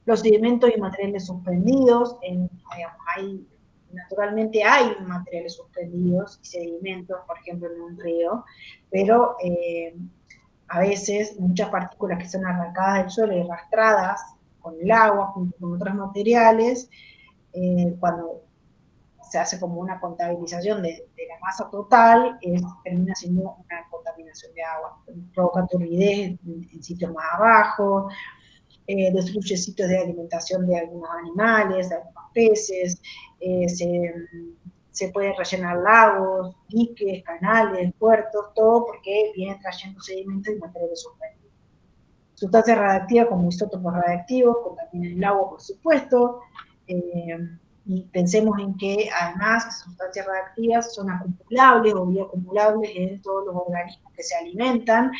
Los sedimentos y materiales suspendidos, naturalmente hay materiales suspendidos y sedimentos, por ejemplo, en un río, pero a veces muchas partículas que son arrancadas del suelo y arrastradas con el agua, junto con otros materiales, cuando se hace como una contabilización de la masa total, termina siendo una contaminación de agua. Provoca turbidez en sitios más abajo, destruye sitios de alimentación de algunos animales, de algunos peces, se pueden rellenar lagos, diques, canales, puertos, todo porque viene trayendo sedimentos y materiales suspendidos. Sustancias radiactivas como isótopos radiactivos contaminan el agua, por supuesto, y pensemos en que además las sustancias radiactivas son acumulables o bioacumulables en todos los organismos que se alimentan,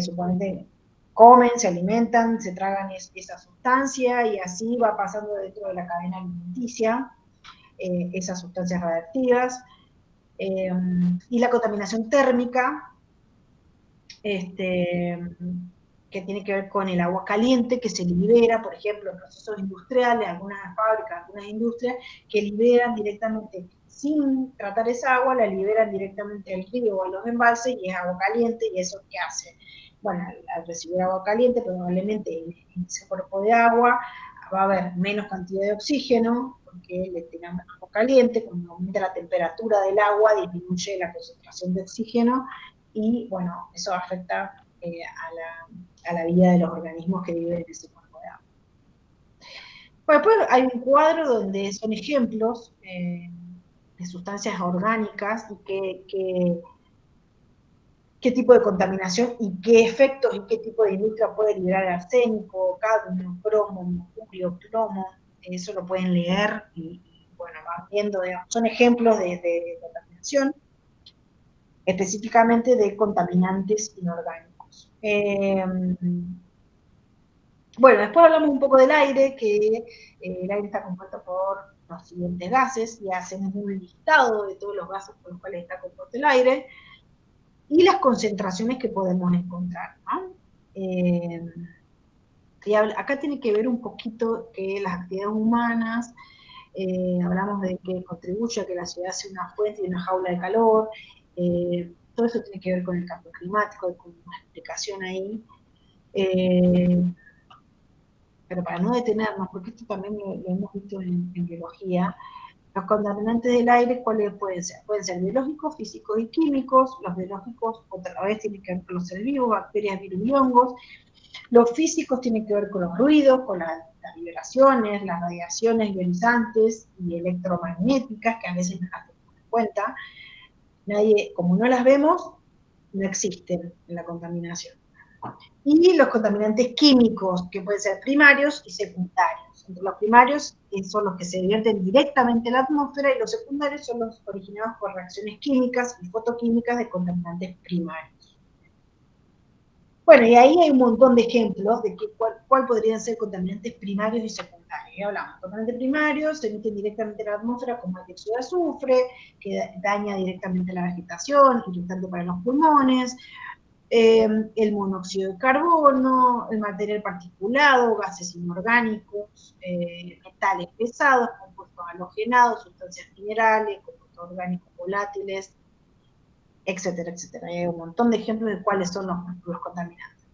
suponete comen, se alimentan, se tragan esa sustancia y así va pasando dentro de la cadena alimenticia esas sustancias radiactivas. Y la contaminación térmica, que tiene que ver con el agua caliente que se libera, por ejemplo, en procesos industriales, algunas fábricas, algunas industrias, que liberan directamente, sin tratar esa agua, la liberan directamente al río o a los embalses, y es agua caliente, y eso ¿qué hace? Bueno, al recibir agua caliente, probablemente en ese cuerpo de agua va a haber menos cantidad de oxígeno, porque le tenemos agua caliente, cuando aumenta la temperatura del agua, disminuye la concentración de oxígeno, y bueno, eso afecta a la vida de los organismos que viven en ese cuerpo de agua. Bueno, después hay un cuadro donde son ejemplos de sustancias orgánicas y qué tipo de contaminación y qué efectos y qué tipo de industria puede liberar arsénico, cadmio, cromo, mercurio, plomo. Eso lo pueden leer y bueno, van viendo, digamos, son ejemplos de contaminación, específicamente de contaminantes inorgánicos. Bueno, después hablamos un poco del aire, que el aire está compuesto por los siguientes gases, y hacemos un listado de todos los gases por los cuales está compuesto el aire, y las concentraciones que podemos encontrar, ¿no? Y acá tiene que ver un poquito que las actividades humanas, hablamos de que contribuye a que la ciudad sea una fuente y una jaula de calor, todo eso tiene que ver con el cambio climático, con una explicación ahí. Pero para no detenernos, porque esto también lo hemos visto en biología, los contaminantes del aire, ¿cuáles pueden ser? Pueden ser biológicos, físicos y químicos. Los biológicos, otra vez, tienen que ver con los seres vivos, bacterias, virus y hongos. Los físicos tienen que ver con los ruidos, con las vibraciones, las radiaciones ionizantes y electromagnéticas, que a veces no las tenemos en cuenta. Nadie, como no las vemos, no existen en la contaminación. Y los contaminantes químicos, que pueden ser primarios y secundarios. Entre los primarios son los que se vierten directamente en la atmósfera, y los secundarios son los originados por reacciones químicas y fotoquímicas de contaminantes primarios. Bueno, y ahí hay un montón de ejemplos de cuál podrían ser contaminantes primarios y secundarios. Ya hablamos, contaminantes primarios se emiten directamente en la atmósfera, como el dióxido de azufre, que daña directamente la vegetación, irritante para los pulmones, el monóxido de carbono, el material particulado, gases inorgánicos, metales pesados, compuestos halogenados, sustancias minerales, compuestos orgánicos volátiles, etcétera, etcétera. Hay un montón de ejemplos de cuáles son los contaminantes.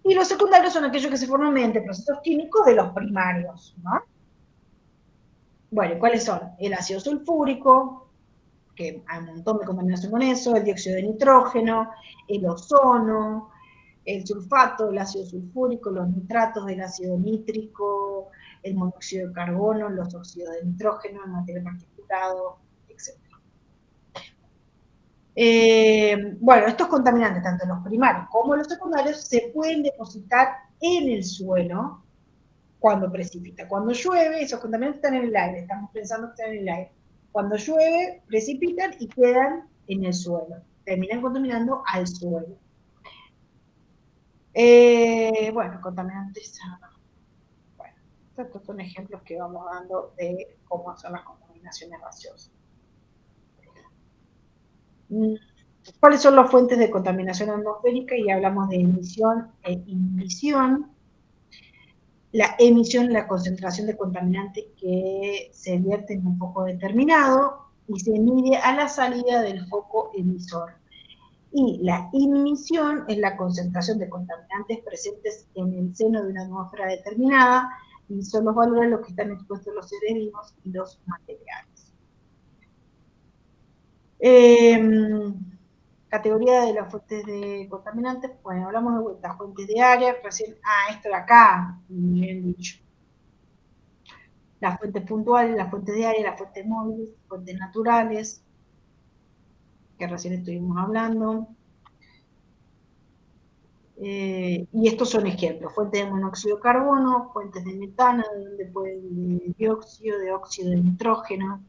Y los secundarios son aquellos que se forman mediante procesos químicos de los primarios, ¿no? Bueno, ¿cuáles son? El ácido sulfúrico, que hay un montón de contaminación con eso, el dióxido de nitrógeno, el ozono, el sulfato, el ácido sulfúrico, los nitratos del ácido nítrico, el monóxido de carbono, los óxidos de nitrógeno, el material particulado, etc. Bueno, estos contaminantes, tanto los primarios como los secundarios, se pueden depositar en el suelo cuando precipita. Cuando llueve, esos contaminantes están en el aire, estamos pensando que están en el aire. Cuando llueve, precipitan y quedan en el suelo. Terminan contaminando al suelo. Bueno, contaminantes. Bueno, estos son ejemplos que vamos dando de cómo son las contaminaciones gaseosas. ¿Cuáles son las fuentes de contaminación atmosférica? Y hablamos de emisión e inhibición. La emisión es la concentración de contaminantes que se vierte en un foco determinado y se mide a la salida del foco emisor. Y la inhibición es la concentración de contaminantes presentes en el seno de una atmósfera determinada, y son los valores a los que están expuestos los seres vivos y los materiales. Categoría de las fuentes de contaminantes. Bueno, hablamos de vuelta, fuentes de área, recién, esto de acá, bien dicho. Las fuentes puntuales, las fuentes de área, las fuentes móviles, fuentes naturales, que recién estuvimos hablando. Y estos son ejemplos, fuentes de monóxido de carbono, fuentes de metano, de dióxido, de óxido de nitrógeno.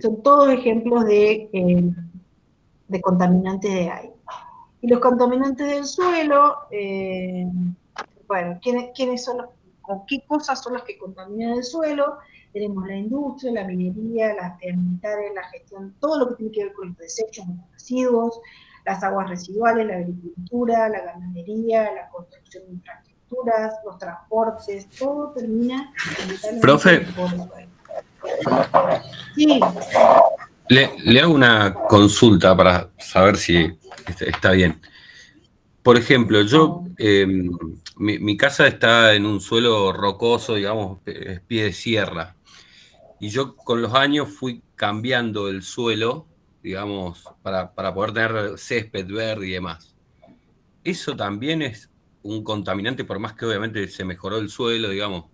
Son todos ejemplos de contaminantes de aire. Y los contaminantes del suelo, bueno, ¿quiénes son o qué cosas son las que contaminan el suelo? Tenemos la industria, la minería, las militares, la gestión, todo lo que tiene que ver con los desechos, los residuos, las aguas residuales, la agricultura, la ganadería, la construcción de infraestructuras, los transportes, todo termina. Profe, sí. le hago una consulta para saber si está bien. Por ejemplo, mi casa está en un suelo rocoso, digamos, es pie de sierra. Y yo con los años fui cambiando el suelo, digamos, para poder tener césped verde y demás. Eso también es un contaminante, por más que obviamente se mejoró el suelo, digamos,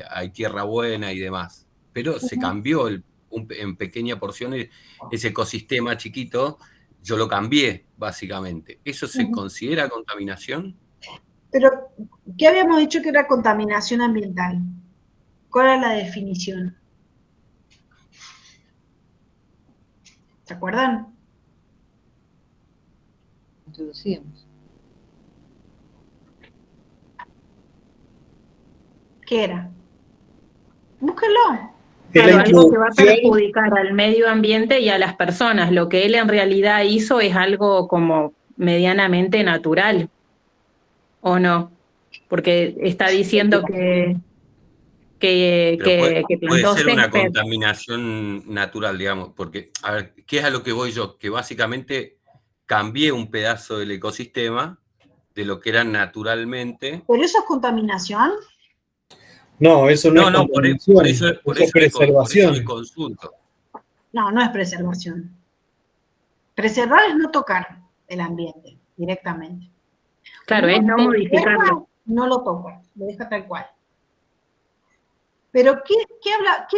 hay tierra buena y demás. Pero se cambió en pequeña porción ese ecosistema chiquito, yo lo cambié, básicamente. ¿Eso se considera contaminación? Pero, ¿qué habíamos dicho que era contaminación ambiental? ¿Cuál era la definición? ¿Se acuerdan? Introducíamos. ¿Qué era? Búsquenlo. Claro, algo que va a perjudicar al medio ambiente y a las personas. Lo que él en realidad hizo es algo como medianamente natural, ¿o no? Porque está diciendo que Puede plantó ser una césped. contaminación natural, digamos, porque, a ver, ¿qué es a lo que voy yo? Que básicamente cambié un pedazo del ecosistema de lo que era naturalmente. ¿Pero eso es contaminación? No, eso no, es contaminación, por eso es preservación. le consulto. No, no es preservación. Preservar es no tocar el ambiente directamente. Claro, es no modificarlo. No lo toca, lo deja tal cual. Pero, ¿qué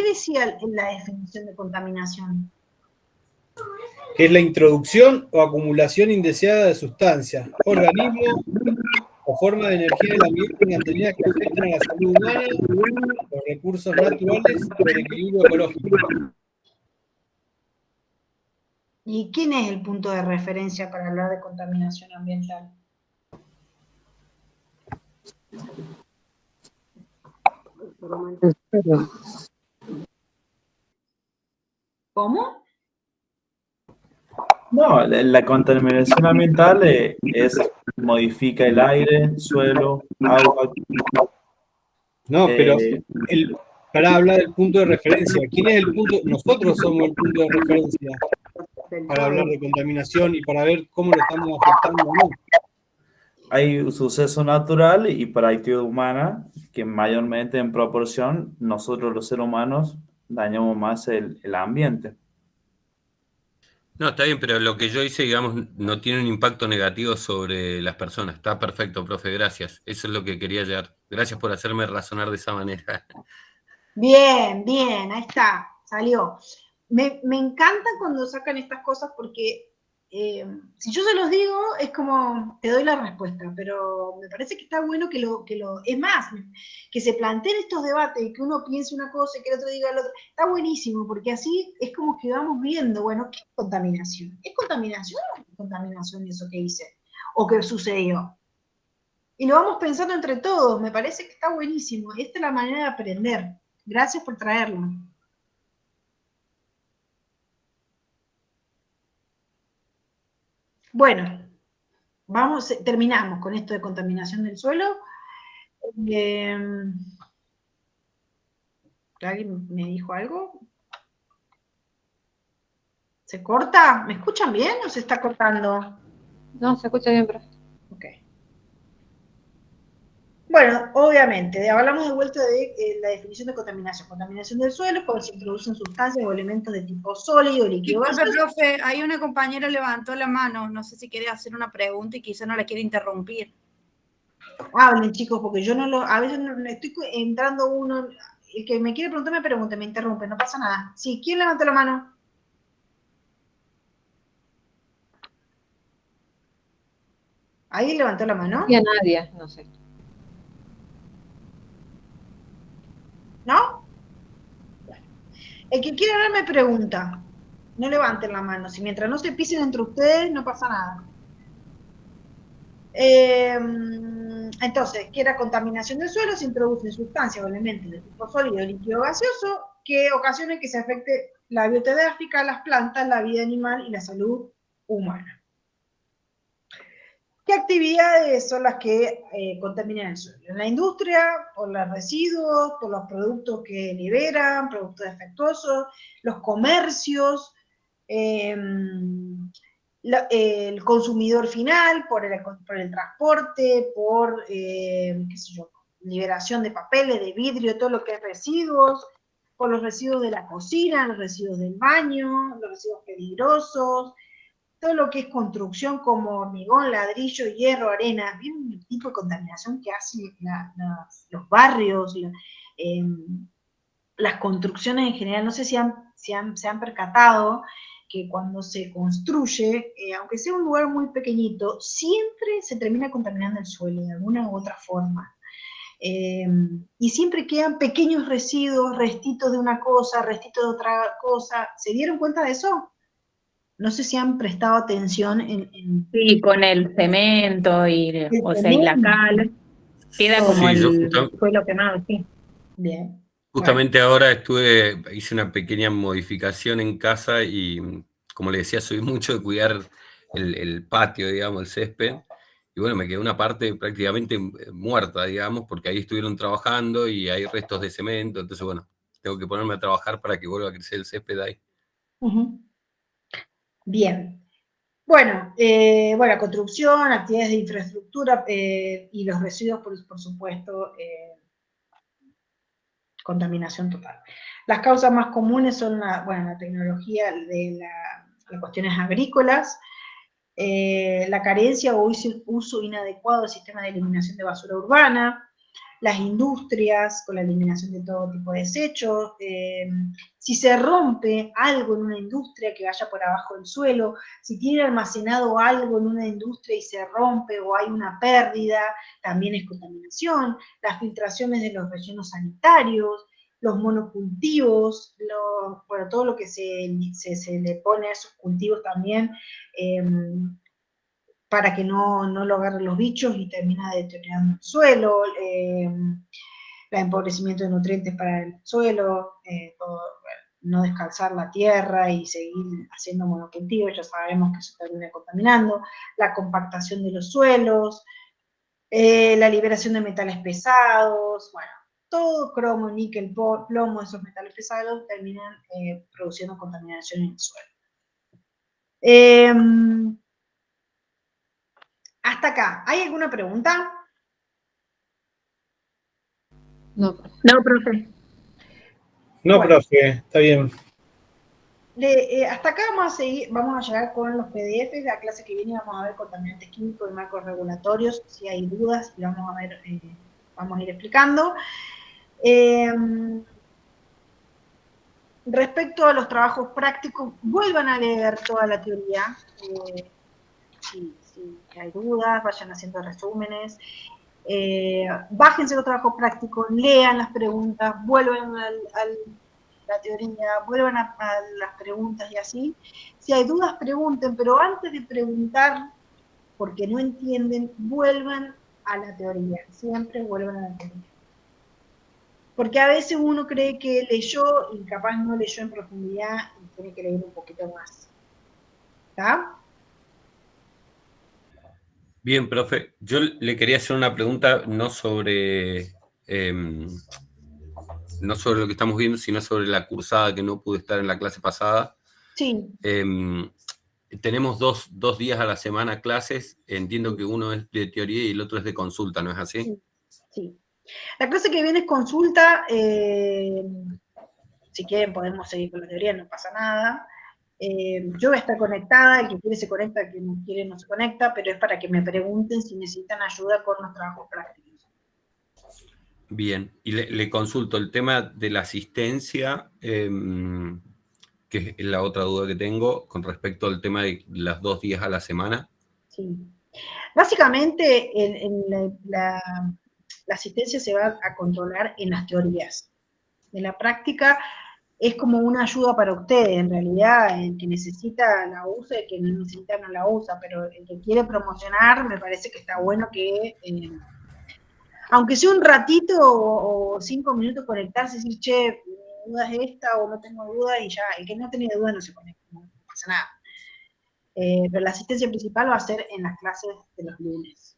decía en la definición de contaminación? Que es la introducción o acumulación indeseada de sustancias, organismos o formas de energía del ambiente mantenidas que afectan a la salud humana, los recursos naturales y el equilibrio ecológico. ¿Y quién es el punto de referencia para hablar de contaminación ambiental? ¿Cómo? No, la contaminación ambiental modifica el aire, suelo, agua. No, pero para hablar del punto de referencia, ¿quién es el punto? Nosotros somos el punto de referencia para hablar de contaminación y para ver cómo lo estamos afectando o no. Hay un suceso natural y para actividad humana que mayormente en proporción nosotros los seres humanos dañamos más el ambiente. No, está bien, pero lo que yo hice, digamos, no tiene un impacto negativo sobre las personas. Está perfecto, profe, gracias. Eso es lo que quería llegar. Gracias por hacerme razonar de esa manera. Bien, bien, ahí está, salió. Me encanta cuando sacan estas cosas porque si yo se los digo, es como, te doy la respuesta, pero me parece que está bueno es más, que se planteen estos debates y que uno piense una cosa y que el otro diga el otro, está buenísimo, porque así es como que vamos viendo, bueno, ¿qué es contaminación? ¿Es contaminación o no es contaminación eso que hice? ¿O que sucedió? Y lo vamos pensando entre todos, me parece que está buenísimo, esta es la manera de aprender. Gracias por traerlo. Bueno, terminamos con esto de contaminación del suelo. ¿Alguien me dijo algo? ¿Se corta? ¿Me escuchan bien o se está cortando? No, se escucha bien, profe. Ok. Bueno, obviamente, hablamos de vuelta de la definición de contaminación. Contaminación del suelo cuando se introducen sustancias o elementos de tipo sólido, líquido, Disculpe, profe, hay una compañera levantó la mano, no sé si quiere hacer una pregunta y quizá no la quiere interrumpir. Hablen, chicos, porque yo a veces no estoy entrando uno, el que me quiere preguntar me pregunta, me interrumpe, no pasa nada. Sí, ¿quién levantó la mano? ¿Alguien levantó la mano? Y a nadie, no sé. ¿No? Bueno. El que quiera hablar me pregunta. No levanten la mano. Si mientras no se pisen entre ustedes, no pasa nada. Entonces, ¿qué era contaminación del suelo? Se introducen sustancias o elementos de tipo sólido, líquido o gaseoso que ocasionen que se afecte la biota edáfica, las plantas, la vida animal y la salud humana. ¿Qué actividades son las que contaminan el suelo? En la industria, por los residuos, por los productos que liberan, productos defectuosos, los comercios, el consumidor final, por el transporte, por, qué sé yo, liberación de papeles, de vidrio, todo lo que es residuos, por los residuos de la cocina, los residuos del baño, los residuos peligrosos, todo lo que es construcción como hormigón, ladrillo, hierro, arena. ¿Vieron el tipo de contaminación que hacen los barrios, las construcciones en general? No sé si se han percatado que cuando se construye, aunque sea un lugar muy pequeñito, siempre se termina contaminando el suelo de alguna u otra forma. Y siempre quedan pequeños residuos, restitos de una cosa, restitos de otra cosa. ¿Se dieron cuenta de eso? No sé si han prestado atención Sí, con el cemento y, o sea, y la cal, queda como Sí, yo el suelo quemado, sí. Bien. Justamente ahora hice una pequeña modificación en casa y, como le decía, soy mucho de cuidar el patio, digamos, el césped. Y bueno, me quedó una parte prácticamente muerta, digamos, porque ahí estuvieron trabajando y hay restos de cemento. Entonces, bueno, tengo que ponerme a trabajar para que vuelva a crecer el césped ahí. Bien. Bueno, construcción, actividades de infraestructura y los residuos, por supuesto, contaminación total. Las causas más comunes son la tecnología de las cuestiones agrícolas, la carencia o uso inadecuado del sistema de eliminación de basura urbana, las industrias con la eliminación de todo tipo de desechos, si se rompe algo en una industria que vaya por abajo del suelo, si tiene almacenado algo en una industria y se rompe o hay una pérdida, también es contaminación, las filtraciones de los rellenos sanitarios, los monocultivos, todo lo que se le pone a esos cultivos también, para que no lo agarren los bichos y termina deteriorando el suelo, el empobrecimiento de nutrientes para el suelo, no descalzar la tierra y seguir haciendo monocultivos, ya sabemos que eso termina contaminando, la compactación de los suelos, la liberación de metales pesados, bueno, todo cromo, níquel, plomo, esos metales pesados terminan produciendo contaminación en el suelo. Hasta acá, ¿hay alguna pregunta? No, profe. No, Bueno. profe, está bien. Hasta acá vamos a llegar con los PDFs. La clase que viene vamos a ver contaminantes químicos y marcos regulatorios. Si hay dudas, lo vamos a ver, vamos a ir explicando. Respecto a los trabajos prácticos, vuelvan a leer toda la teoría. Si hay dudas, vayan haciendo resúmenes. Bájense los trabajos prácticos, lean las preguntas, vuelvan la teoría, vuelvan a las preguntas y así. Si hay dudas, pregunten, pero antes de preguntar, porque no entienden, vuelvan a la teoría, siempre vuelvan a la teoría. Porque a veces uno cree que leyó y capaz no leyó en profundidad y tiene que leer un poquito más. ¿Está? Bien, profe, yo le quería hacer una pregunta no sobre lo que estamos viendo, sino sobre la cursada, que no pude estar en la clase pasada. Sí. Tenemos dos días a la semana clases, entiendo que uno es de teoría y el otro es de consulta, ¿no es así? Sí. Sí. La clase que viene es consulta, si quieren podemos seguir con la teoría, no pasa nada. Yo voy a estar conectada, el que quiere se conecta, el que no quiere no se conecta, pero es para que me pregunten si necesitan ayuda con los trabajos prácticos. Bien, y le consulto el tema de la asistencia, que es la otra duda que tengo con respecto al tema de los 2 días a la semana. Sí. Básicamente, la asistencia se va a controlar en las teorías. En la práctica es como una ayuda para ustedes, en realidad el que necesita la usa, el que no necesita no la usa, pero el que quiere promocionar me parece que está bueno que, aunque sea un ratito o 5 minutos conectarse y decir, che, mi duda es esta o no tengo duda, y ya, el que no tiene duda no se conecta, no pasa nada. Pero la asistencia principal va a ser en las clases de los lunes.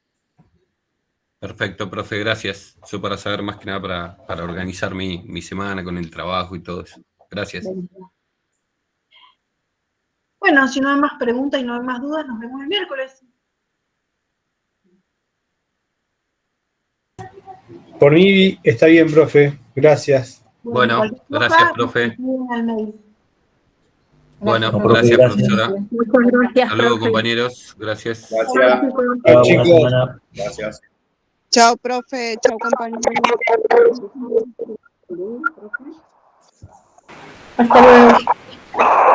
Perfecto, profe, gracias. Yo para saber más que nada para organizar mi semana con el trabajo y todo eso. Gracias. Bueno, si no hay más preguntas y no hay más dudas, nos vemos el miércoles. Por mí está bien, profe. Gracias. Bueno, gracias, profe. Bueno, gracias, profesora. Muchas gracias, Hasta luego, profe. compañeros. Gracias. Gracias. Chao, chicos. Gracias. Chao, profe. Chao, compañeros. Hasta luego.